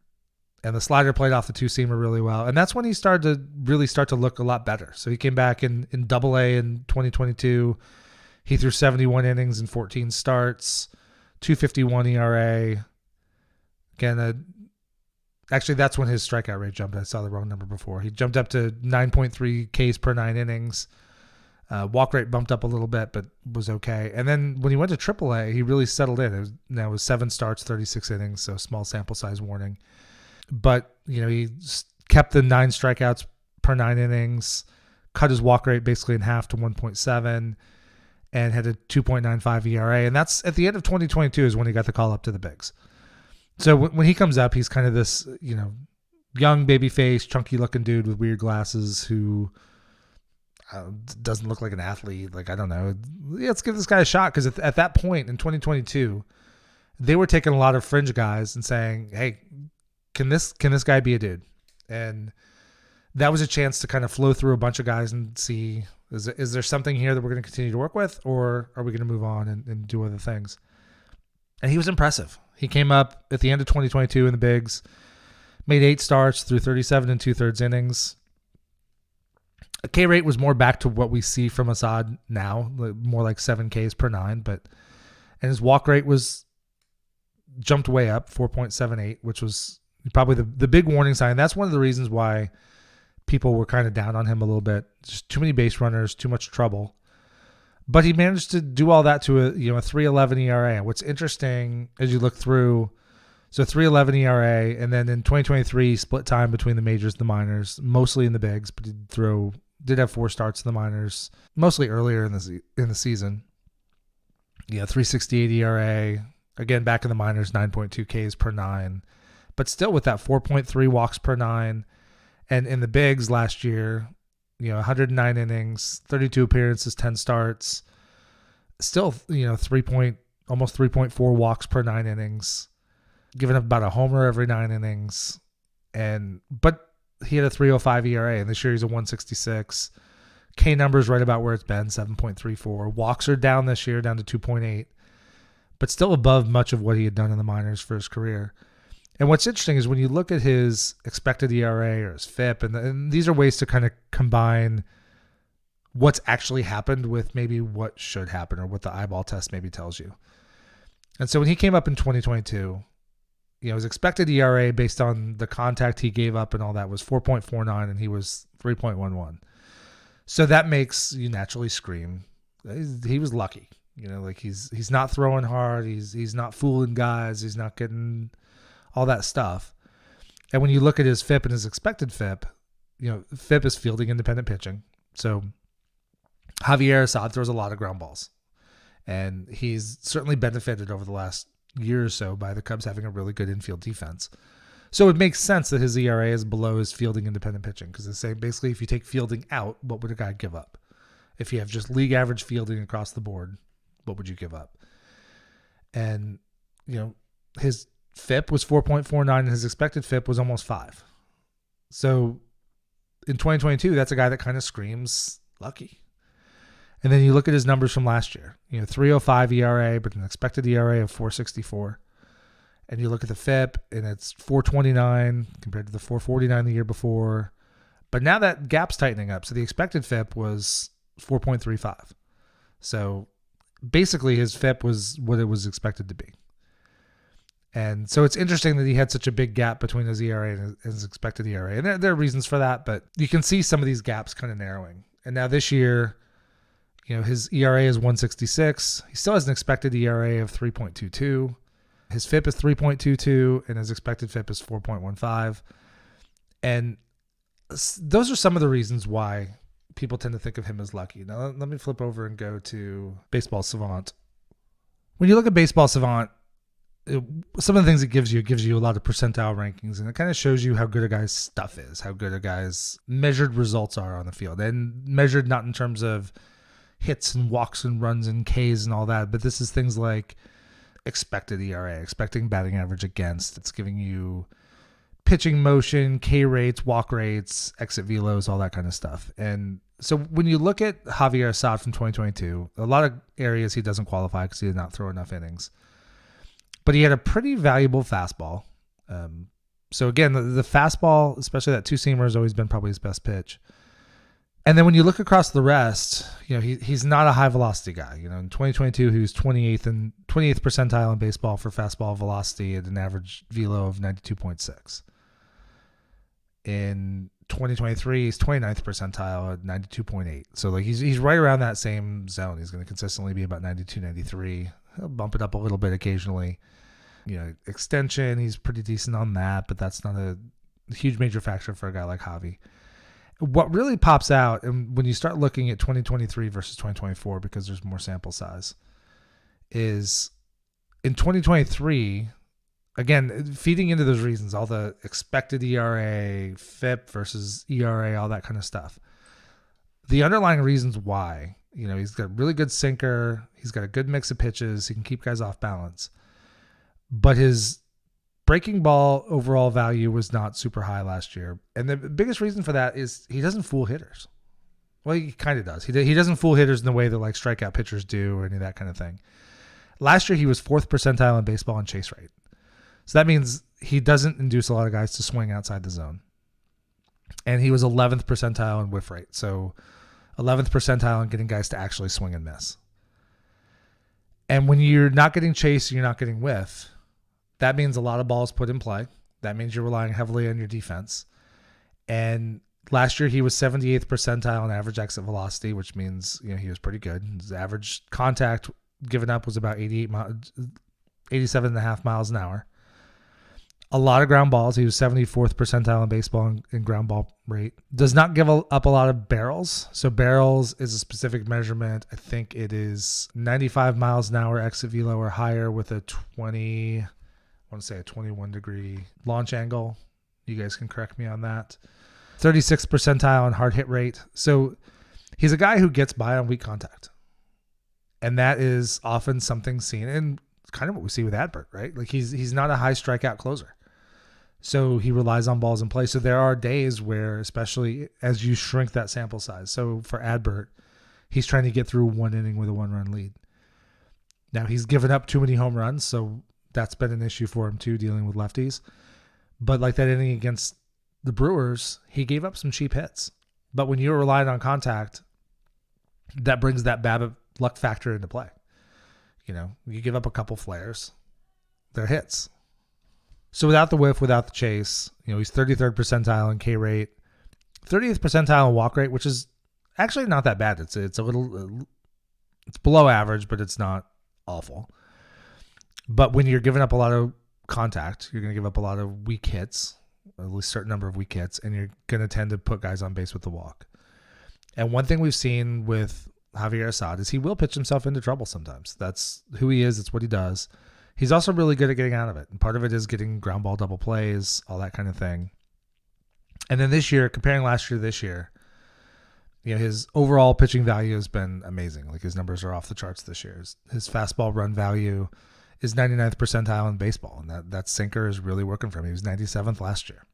and the slider played off the two-seamer really well. And that's when he started to really start to look a lot better. So he came back in Double A in 2022. He threw 71 innings in 14 starts, 2.51 ERA. Again, actually, that's when his strikeout rate jumped. I saw the wrong number before. He jumped up to 9.3 Ks per 9 innings. Walk rate bumped up a little bit, but was okay. And then when he went to AAA, he really settled in. It was 7 starts, 36 innings, so small sample size warning. But he kept the 9 strikeouts per 9 innings, cut his walk rate basically in half to 1.7, and had a 2.95 ERA. And that's at the end of 2022 is when he got the call up to the bigs. So when he comes up, he's kind of this, young baby face, chunky looking dude with weird glasses who doesn't look like an athlete. Like, I don't know. Yeah, let's give this guy a shot. Because at that point in 2022, they were taking a lot of fringe guys and saying, hey, can this guy be a dude? And that was a chance to kind of flow through a bunch of guys and see, is there something here that we're going to continue to work with, or are we going to move on and do other things? And he was impressive. He came up at the end of 2022 in the bigs, made 8 starts through 37 2/3 innings. A K rate was more back to what we see from Assad now, more like 7 Ks per 9, and his walk rate was jumped way up, 4.78, which was probably the big warning sign. That's one of the reasons why people were kind of down on him a little bit. Just too many base runners, too much trouble. But he managed to do all that to a 3.11 ERA. And what's interesting as you look through, so 3.11 ERA, and then in 2023 split time between the majors and the minors, mostly in the bigs, but did have 4 starts in the minors, mostly earlier in the season. 3.68 ERA, again back in the minors, 9.2 Ks per 9, but still with that 4.3 walks per 9. And in the bigs last year, 109 innings, 32 appearances, 10 starts, still, almost 3.4 walks per 9 innings, giving up about a homer every 9 innings. But he had a 3.05 ERA, and this year he's a 1.66. K numbers right about where it's been, 7.34. Walks are down this year, down to 2.8, but still above much of what he had done in the minors for his career. And what's interesting is when you look at his expected ERA or his FIP, and these are ways to kind of combine what's actually happened with maybe what should happen or what the eyeball test maybe tells you. And so when he came up in 2022, his expected ERA based on the contact he gave up and all that was 4.49, and he was 3.11. So that makes you naturally scream. He was lucky. He's not throwing hard. He's not fooling guys. He's not getting all that stuff. And when you look at his FIP and his expected FIP, FIP is fielding independent pitching. So Javier Assad throws a lot of ground balls. And he's certainly benefited over the last year or so by the Cubs having a really good infield defense. So it makes sense that his ERA is below his fielding independent pitching, because they say basically if you take fielding out, what would a guy give up? If you have just league average fielding across the board, what would you give up? And, his FIP was 4.49 and his expected FIP was almost 5. So in 2022, that's a guy that kind of screams lucky. And then you look at his numbers from last year, 3.05 ERA, but an expected ERA of 4.64. And you look at the FIP and it's 4.29 compared to the 4.49 the year before. But now that gap's tightening up. So the expected FIP was 4.35. So basically his FIP was what it was expected to be. And so it's interesting that he had such a big gap between his ERA and his expected ERA. And there are reasons for that, but you can see some of these gaps kind of narrowing. And now this year, his ERA is 1.66. He still has an expected ERA of 3.22. His FIP is 3.22 and his expected FIP is 4.15. And those are some of the reasons why people tend to think of him as lucky. Now, let me flip over and go to Baseball Savant. When you look at Baseball Savant, some of the things it gives you a lot of percentile rankings, and it kind of shows you how good a guy's stuff is, how good a guy's measured results are on the field. And measured not in terms of hits and walks and runs and Ks and all that, but this is things like expected ERA, expecting batting average against. It's giving you pitching motion, K rates, walk rates, exit velos, all that kind of stuff. And so when you look at Javier Assad from 2022, a lot of areas he doesn't qualify because he did not throw enough innings. But he had a pretty valuable fastball. So again, the fastball, especially that two-seamer, has always been probably his best pitch. And then when you look across the rest, he's not a high velocity guy. In 2022, he was 28th percentile in baseball for fastball velocity at an average velo of 92.6. In 2023, he's 29th percentile at 92.8. So he's right around that same zone. He's going to consistently be about 92, 93. He'll bump it up a little bit occasionally. Extension, he's pretty decent on that, but that's not a huge major factor for a guy like Javi. What really pops out, and when you start looking at 2023 versus 2024, because there's more sample size, is in 2023, again, feeding into those reasons, all the expected ERA, FIP versus ERA, all that kind of stuff. The underlying reasons why, he's got a really good sinker, he's got a good mix of pitches, he can keep guys off balance, but his breaking ball overall value was not super high last year. And the biggest reason for that is he doesn't fool hitters. Well, he kind of does. He doesn't fool hitters in the way that like strikeout pitchers do or any of that kind of thing. Last year, he was 4th percentile in baseball in chase rate. So that means he doesn't induce a lot of guys to swing outside the zone. And he was 11th percentile in whiff rate. So 11th percentile in getting guys to actually swing and miss. And when you're not getting chase, you're not getting whiff, that means a lot of balls put in play. That means you're relying heavily on your defense. And last year he was 78th percentile in average exit velocity, which means he was pretty good. His average contact given up was about 87.5 miles an hour. A lot of ground balls. He was 74th percentile in baseball in ground ball rate. Does not give up a lot of barrels. So barrels is a specific measurement. I think it is 95 miles an hour exit velo or higher with a 21 degree launch angle. You guys can correct me on that. 36th percentile in hard hit rate. So he's a guy who gets by on weak contact. And that is often something seen, and kind of what we see with Adbert, right? Like he's not a high strikeout closer. So he relies on balls in play. So there are days where, especially as you shrink that sample size. So for Adbert, he's trying to get through one inning with a 1-run lead. Now he's given up too many home runs, so that's been an issue for him too, dealing with lefties. But like that inning against the Brewers, he gave up some cheap hits. But when you're relying on contact, that brings that BABIP luck factor into play. You give up a couple flares, they're hits. So without the whiff, without the chase, he's 33rd percentile in K rate, 30th percentile in walk rate, which is actually not that bad. It's a little, it's below average, but it's not awful. But when you're giving up a lot of contact. You're going to give up a lot of weak hits, at least a certain number of weak hits, and you're going to tend to put guys on base with the walk. And one thing we've seen with Javier Assad is he will pitch himself into trouble sometimes. That's who he is. It's what he does. He's also really good at getting out of it. And part of it is getting ground ball double plays, all that kind of thing. And then this year, comparing last year to this year, his overall pitching value has been amazing. Like his numbers are off the charts this year. His fastball run value is 99th percentile in baseball. And that sinker is really working for him. He was 97th last year.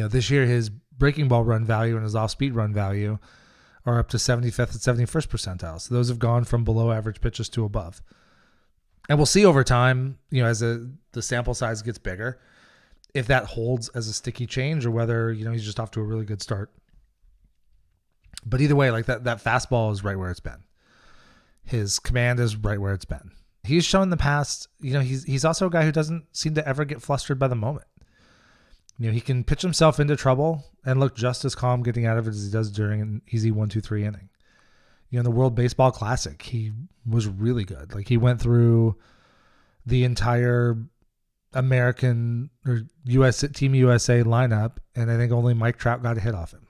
This year, his breaking ball run value and his off-speed run value are up to 75th and 71st percentile. So those have gone from below average pitches to above. And we'll see over time, as the sample size gets bigger, if that holds as a sticky change or whether, he's just off to a really good start. But either way, like that fastball is right where it's been. His command is right where it's been. He's shown in the past, he's also a guy who doesn't seem to ever get flustered by the moment. He can pitch himself into trouble and look just as calm getting out of it as he does during an easy 1-2-3 inning. In the World Baseball Classic, he was really good. Like he went through the entire American or Team USA lineup, and I think only Mike Trout got a hit off him.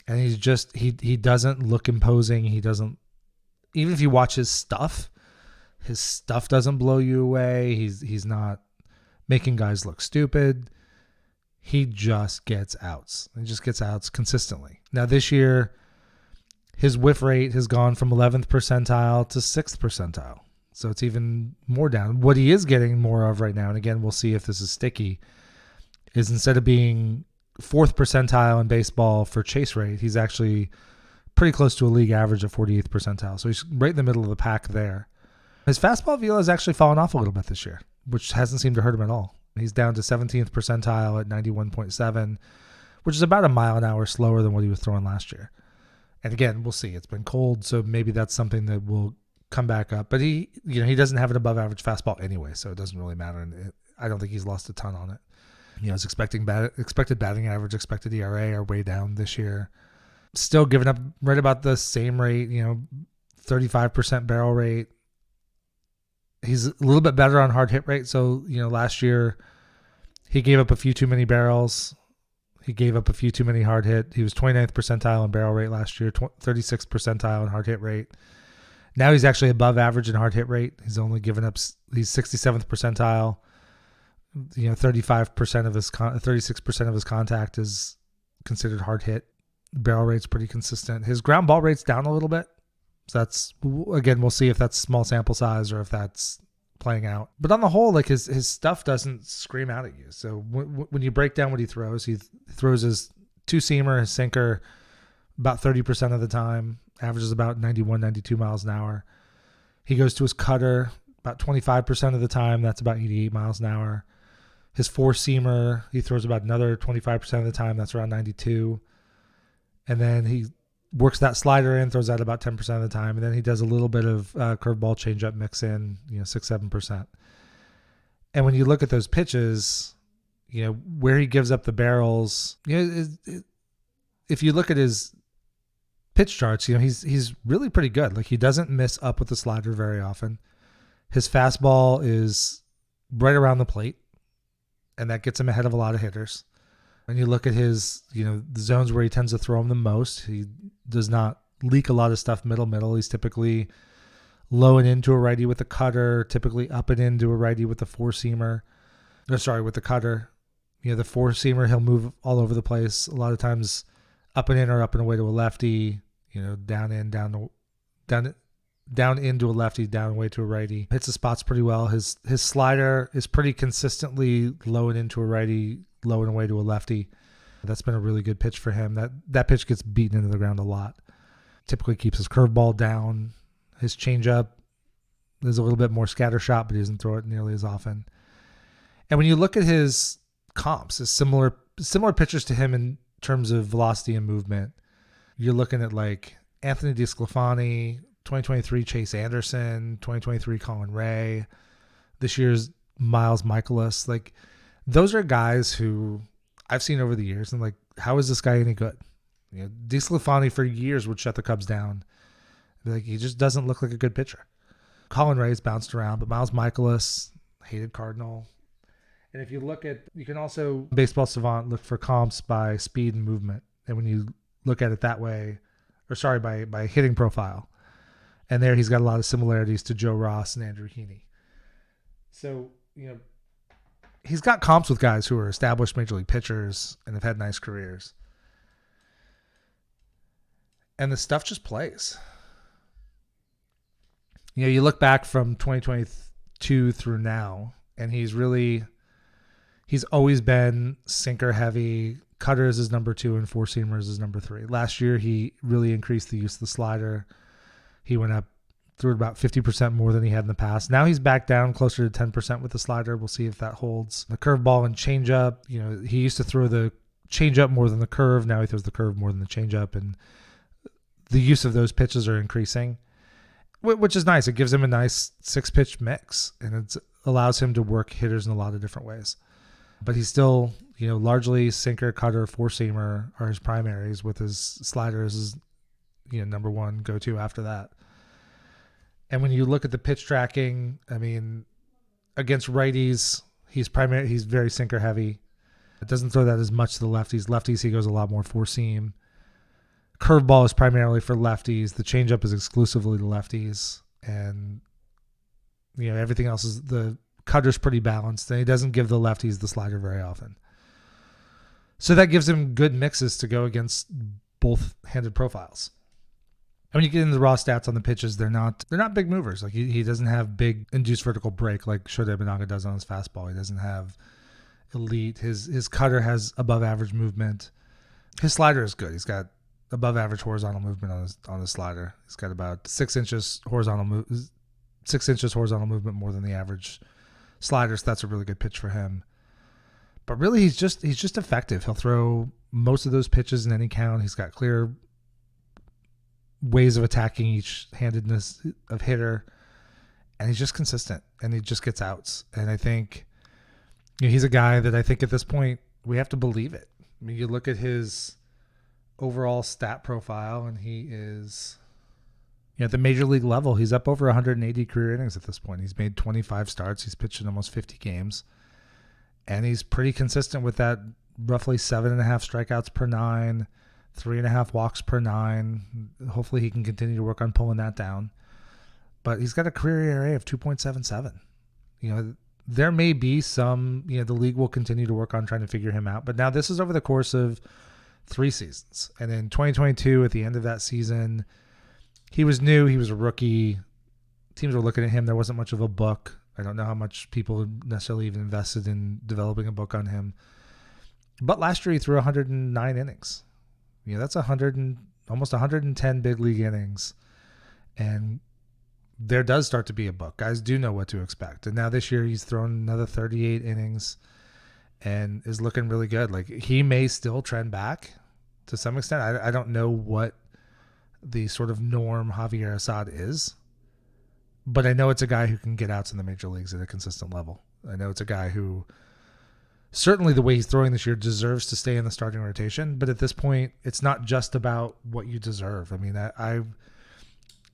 And he's just he doesn't look imposing. He doesn't, even if you watch his stuff doesn't blow you away. He's not making guys look stupid. He just gets outs. He just gets outs consistently. Now this year, his whiff rate has gone from 11th percentile to 6th percentile. So it's even more down. What he is getting more of right now, and again, we'll see if this is sticky, is instead of being 4th percentile in baseball for chase rate, he's actually pretty close to a league average of 48th percentile. So he's right in the middle of the pack there. His fastball velo has actually fallen off a little bit this year, which hasn't seemed to hurt him at all. He's down to 17th percentile at 91.7, which is about a mile an hour slower than what he was throwing last year. And again, we'll see. It's been cold, so maybe that's something that will come back up. But he doesn't have an above average fastball anyway, so it doesn't really matter. And I don't think he's lost a ton on it. His expected batting average, expected ERA are way down this year. Still giving up right about the same rate, 35% barrel rate. He's a little bit better on hard hit rate. So, last year he gave up a few too many barrels. He gave up a few too many hard hit. He was 29th percentile in barrel rate last year, 36th percentile in hard hit rate. Now he's actually above average in hard hit rate. He's only given up, he's 67th percentile. 35% of his, 36% of his contact is considered hard hit. Barrel rate's pretty consistent. His ground ball rate's down a little bit. So that's, again, we'll see if that's small sample size or if that's playing out. But on the whole, like his stuff doesn't scream out at you. So when you break down what he throws his two-seamer, his sinker, about 30% of the time, averages about 91, 92 miles an hour. He goes to his cutter about 25% of the time. That's about 88 miles an hour. His four-seamer, he throws about another 25% of the time. That's around 92. And then he works that slider in, throws that about 10% of the time. And then he does a little bit of curveball changeup mix in, 6-7%. And when you look at those pitches, where he gives up the barrels, if you look at his pitch charts, he's really pretty good. Like he doesn't miss up with the slider very often. His fastball is right around the plate, and that gets him ahead of a lot of hitters. And you look at his, the zones where he tends to throw them the most. He does not leak a lot of stuff middle. He's typically low and into a righty with a cutter, typically up and into a righty with the four-seamer. With the cutter. The four-seamer, he'll move all over the place. A lot of times up and in or up and away to a lefty, down into a lefty, down away to a righty. Hits the spots pretty well. His slider is pretty consistently low and into a righty, low and away to a lefty. That's been a really good pitch for him. That pitch gets beaten into the ground a lot. Typically keeps his curveball down. His changeup is a little bit more scatter shot, but he doesn't throw it nearly as often. And when you look at his comps, his similar pitchers to him in terms of velocity and movement, you're looking at like Anthony DeSclafani, 2023 Chase Anderson, 2023 Colin Ray, this year's Miles Michaelis. Like those are guys who I've seen over the years and like, how is this guy any good? DeSclafani for years would shut the Cubs down. Like he just doesn't look like a good pitcher. Colin Ray's bounced around, but Miles Michaelis hated Cardinal. And if you you can also, Baseball Savant, look for comps by speed and movement. And when you look at it that way, by hitting profile. And there he's got a lot of similarities to Joe Ross and Andrew Heaney. So, he's got comps with guys who are established major league pitchers and have had nice careers. And the stuff just plays. You look back from 2022 through now, and he's always been sinker heavy. Cutter is his number 2 and four seamer is his number 3. Last year, he really increased the use of the slider. He went up threw it about 50% more than he had in the past. Now he's back down closer to 10% with the slider. We'll see if that holds. The curveball and changeup, he used to throw the changeup more than the curve. Now he throws the curve more than the changeup, and the use of those pitches are increasing, which is nice. It gives him a nice 6-pitch mix, and it allows him to work hitters in a lot of different ways. But he's still, largely sinker, cutter, four-seamer are his primaries, with his slider as his, number one go-to after that. And when you look at the pitch tracking, against righties, he's very sinker heavy. It doesn't throw that as much to the lefties. Lefties, he goes a lot more four-seam. Curveball is primarily for lefties. The changeup is exclusively to lefties. And, everything else is the cutter's pretty balanced. And he doesn't give the lefties the slider very often. So that gives him good mixes to go against both-handed profiles. And when you get into the raw stats on the pitches, they're not big movers. Like he doesn't have big induced vertical break like Shota Imanaga does on his fastball. He doesn't have elite. His cutter has above average movement. His slider is good. He's got above average horizontal movement on his slider. He's got about 6 inches horizontal movement more than the average slider. So that's a really good pitch for him. But really, he's just effective. He'll throw most of those pitches in any count. He's got clear ways of attacking each handedness of hitter, and he's just consistent, and he just gets outs. And I think he's a guy that I think at this point we have to believe it. You look at his overall stat profile, and he is at the major league level. He's up over 180 career innings at this point. He's made 25 starts. He's pitched in almost 50 games, and he's pretty consistent with that. Roughly 7.5 strikeouts per 9. 3.5 walks per 9. Hopefully he can continue to work on pulling that down. But he's got a career ERA of 2.77. There may be some, the league will continue to work on trying to figure him out. But now this is over the course of 3 seasons. And in 2022, at the end of that season, he was new. He was a rookie. Teams were looking at him. There wasn't much of a book. I don't know how much people necessarily even invested in developing a book on him. But last year he threw 109 innings. That's almost 110 big league innings. And there does start to be a book. Guys do know what to expect. And now this year he's thrown another 38 innings and is looking really good. Like, he may still trend back to some extent. I don't know what the sort of norm Javier Assad is, but I know it's a guy who can get outs in the major leagues at a consistent level. I know it's a guy who, certainly the way he's throwing this year, deserves to stay in the starting rotation. But at this point, it's not just about what you deserve. I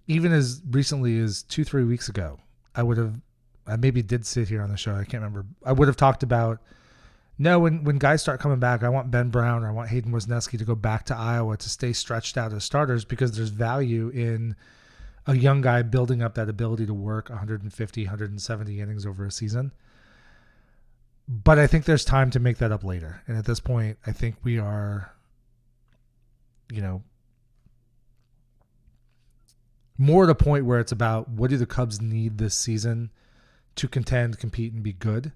even as recently as 2-3 weeks ago, I maybe did sit here on the show. I can't remember. I would have talked about, when guys start coming back, I want Ben Brown or I want Hayden Wesneski to go back to Iowa to stay stretched out as starters, because there's value in a young guy building up that ability to work 150, 170 innings over a season. But I think there's time to make that up later. And at this point, I think we are, more at a point where it's about, what do the Cubs need this season to contend, compete, and be good,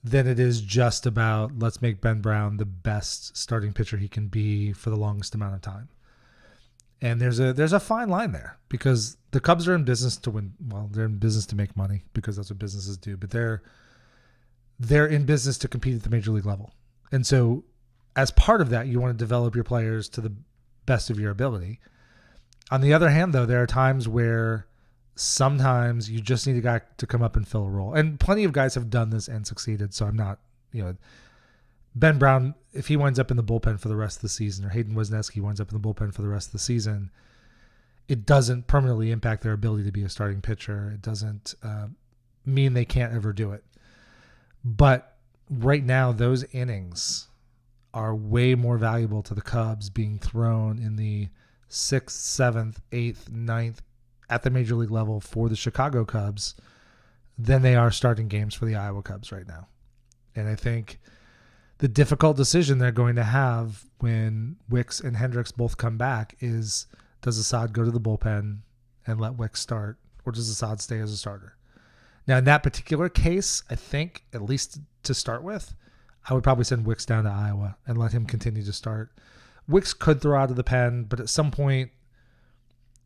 than it is just about, let's make Ben Brown the best starting pitcher he can be for the longest amount of time. And there's a fine line there, because the Cubs are in business to win. Well, they're in business to make money, because that's what businesses do. But they're in business to compete at the major league level. And so as part of that, you want to develop your players to the best of your ability. On the other hand, though, there are times where sometimes you just need a guy to come up and fill a role. And plenty of guys have done this and succeeded. So I'm not, Ben Brown, if he winds up in the bullpen for the rest of the season, or Hayden Wesneski winds up in the bullpen for the rest of the season, it doesn't permanently impact their ability to be a starting pitcher. It doesn't mean they can't ever do it. But right now, those innings are way more valuable to the Cubs being thrown in the 6th, 7th, 8th, 9th at the major league level for the Chicago Cubs than they are starting games for the Iowa Cubs right now. And I think the difficult decision they're going to have when Wicks and Hendricks both come back is, does Assad go to the bullpen and let Wicks start, or does Assad stay as a starter? Now, in that particular case, I think, at least to start with, I would probably send Wicks down to Iowa and let him continue to start. Wicks could throw out of the pen, but at some point,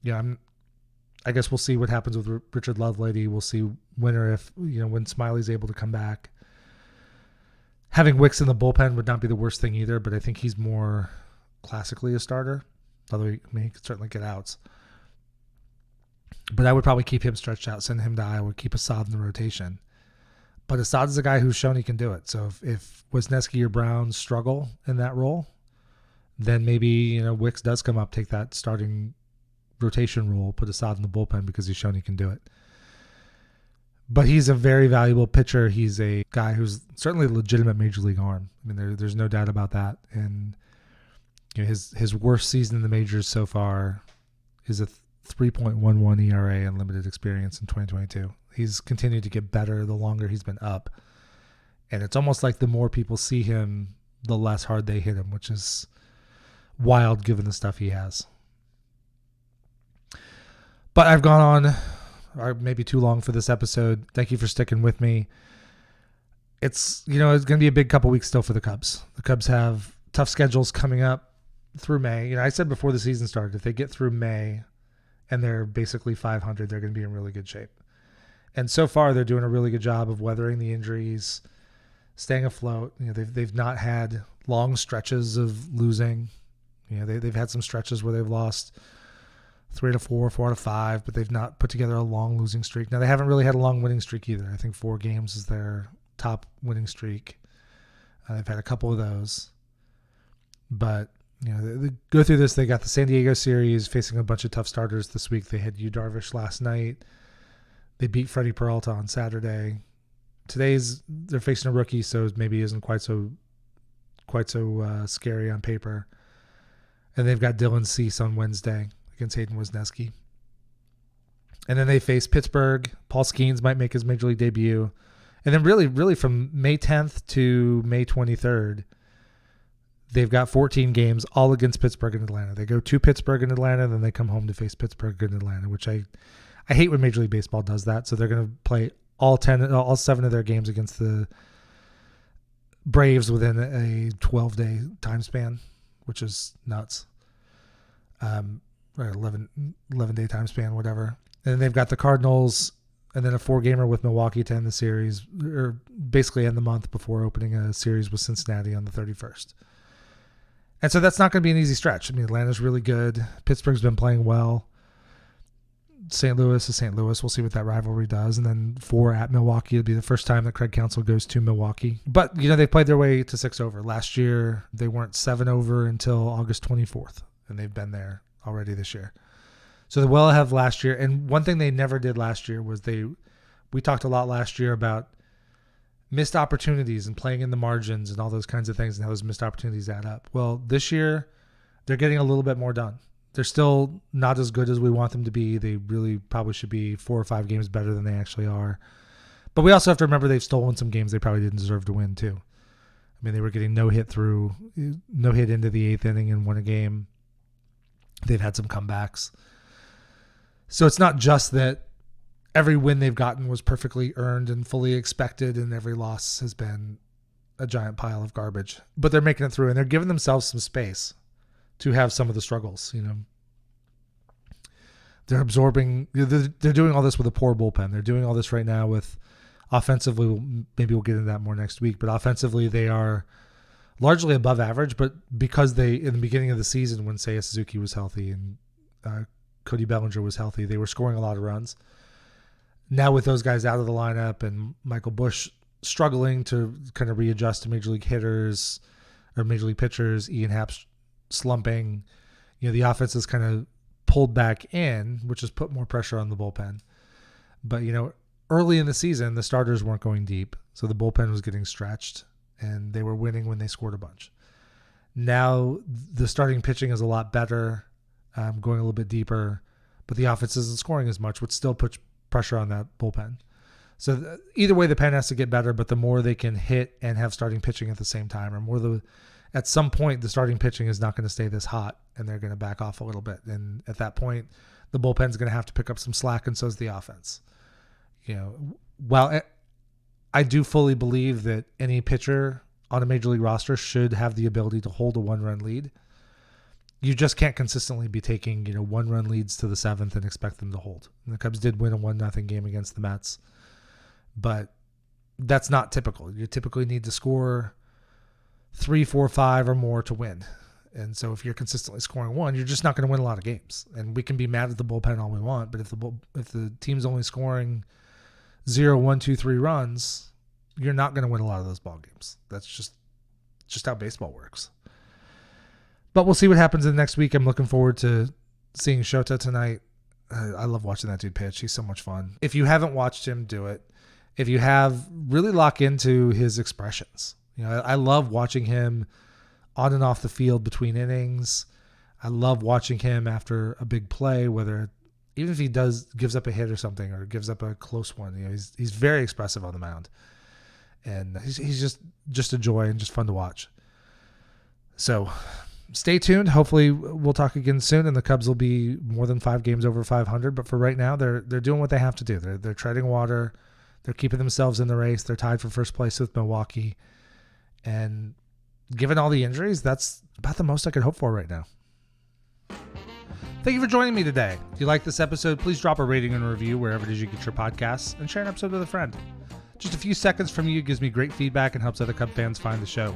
I guess we'll see what happens with Richard Lovelady. We'll see when Smiley's able to come back. Having Wicks in the bullpen would not be the worst thing either, but I think he's more classically a starter, although he could certainly get outs. But I would probably keep him stretched out, send him to Iowa, keep Assad in the rotation. But Assad is a guy who's shown he can do it. So if Wisniewski or Brown struggle in that role, then maybe Wicks does come up, take that starting rotation role, put Assad in the bullpen because he's shown he can do it. But he's a very valuable pitcher. He's a guy who's certainly a legitimate major league arm. I mean, there's no doubt about that. And his worst season in the majors so far is a 3.11 ERA and limited experience in 2022. He's continued to get better the longer he's been up. And it's almost like the more people see him, the less hard they hit him, which is wild given the stuff he has. But I've gone on maybe too long for this episode. Thank you for sticking with me. It's going to be a big couple weeks still for the Cubs. The Cubs have tough schedules coming up through May. I said before the season started, if they get through May and they're basically 500, they're going to be in really good shape. And so far, they're doing a really good job of weathering the injuries, staying afloat. They've not had long stretches of losing. They've had some stretches where they've lost 3 out of 4, 4 out of 5, but they've not put together a long losing streak. Now, they haven't really had a long winning streak either. I think 4 games is their top winning streak. They've had a couple of those. But, they go through this. They got the San Diego series facing a bunch of tough starters this week. They had Yu Darvish last night. They beat Freddie Peralta on Saturday. They're facing a rookie, so maybe isn't quite so scary on paper. And they've got Dylan Cease on Wednesday against Hayden Wisniewski. And then they face Pittsburgh. Paul Skeens might make his major league debut. And then really from May 10th to May 23rd, they've got 14 games all against Pittsburgh and Atlanta. They go to Pittsburgh and Atlanta, then they come home to face Pittsburgh and Atlanta, which I hate when Major League Baseball does that. So they're going to play all 7 of their games against the Braves within a 12-day time span, which is nuts. Or 11-day time span, whatever. And then they've got the Cardinals and then a 4-gamer with Milwaukee to end the series, or basically end the month before opening a series with Cincinnati on the 31st. And so that's not going to be an easy stretch. I mean, Atlanta's really good. Pittsburgh's been playing well. St. Louis is St. Louis. We'll see what that rivalry does. And then 4 at Milwaukee. It'll be the first time that Craig Counsell goes to Milwaukee. But, they played their way to 6 over. Last year, they weren't 7 over until August 24th. And they've been there already this year. So they will have last year. And one thing they never did last year was we talked a lot last year about missed opportunities and playing in the margins and all those kinds of things and how those missed opportunities add up. Well, this year, they're getting a little bit more done. They're still not as good as we want them to be. They really probably should be 4 or 5 games better than they actually are. But we also have to remember they've stolen some games they probably didn't deserve to win too. I mean, they were getting no hit into the 8th inning and won a game. They've had some comebacks. So it's not just that every win they've gotten was perfectly earned and fully expected, and every loss has been a giant pile of garbage. But they're making it through, and they're giving themselves some space to have some of the struggles. They're absorbing. They're doing all this with a poor bullpen. They're doing all this right now with offensively. Maybe we'll get into that more next week. But offensively, they are largely above average. But because in the beginning of the season, when Seiya Suzuki was healthy and Cody Bellinger was healthy, they were scoring a lot of runs. Now with those guys out of the lineup and Michael Busch struggling to kind of readjust to major league hitters or major league pitchers, Ian Happ's slumping, the offense is kind of pulled back in, which has put more pressure on the bullpen. But, early in the season, the starters weren't going deep, so the bullpen was getting stretched, and they were winning when they scored a bunch. Now the starting pitching is a lot better, going a little bit deeper, but the offense isn't scoring as much, which still puts pressure on that bullpen. So either way, the pen has to get better, but the more they can hit and have starting pitching at the same time, or at some point, the starting pitching is not going to stay this hot, and they're going to back off a little bit. And at that point, the bullpen's going to have to pick up some slack, and so is the offense. While I do fully believe that any pitcher on a major league roster should have the ability to hold a one-run lead, you just can't consistently be taking, one-run leads to the seventh and expect them to hold. And the Cubs did win a 1-0 game against the Mets, but that's not typical. You typically need to score 3, 4, 5 or more to win. And so if you're consistently scoring one, you're just not going to win a lot of games. And we can be mad at the bullpen all we want, but if the team's only scoring 0, 1, 2, 3 runs, you're not going to win a lot of those ball games. That's just how baseball works. But we'll see what happens in the next week. I'm looking forward to seeing Shota tonight. I love watching that dude pitch. He's so much fun. If you haven't watched him do it, if you have, really lock into his expressions. I love watching him on and off the field between innings. I love watching him after a big play, even if he gives up a hit or something, or gives up a close one. He's very expressive on the mound, and he's just a joy and just fun to watch. So stay tuned. Hopefully we'll talk again soon, and the Cubs will be more than 5 games over 500. But for right now, they're doing what they have to do. They're treading water. They're keeping themselves in the race. They're tied for first place with Milwaukee, and given all the injuries, that's about the most I could hope for right now. Thank you for joining me today. If you like this episode, please drop a rating and a review wherever it is you get your podcasts, and share an episode with a friend. Just a few seconds from you gives me great feedback and helps other Cub fans find the show.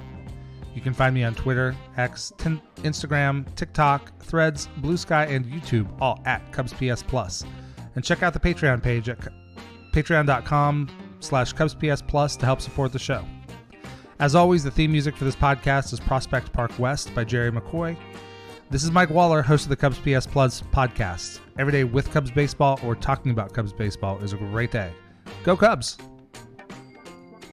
You can find me on Twitter, X, Instagram, TikTok, Threads, Blue Sky, and YouTube, all at CubsPS Plus. And check out the Patreon page at patreon.com/CubsPS Plus to help support the show. As always, the theme music for this podcast is Prospect Park West by Jerry McCoy. This is Mike Waller, host of the CubsPS Plus podcast. Every day with Cubs baseball or talking about Cubs baseball is a great day. Go Cubs!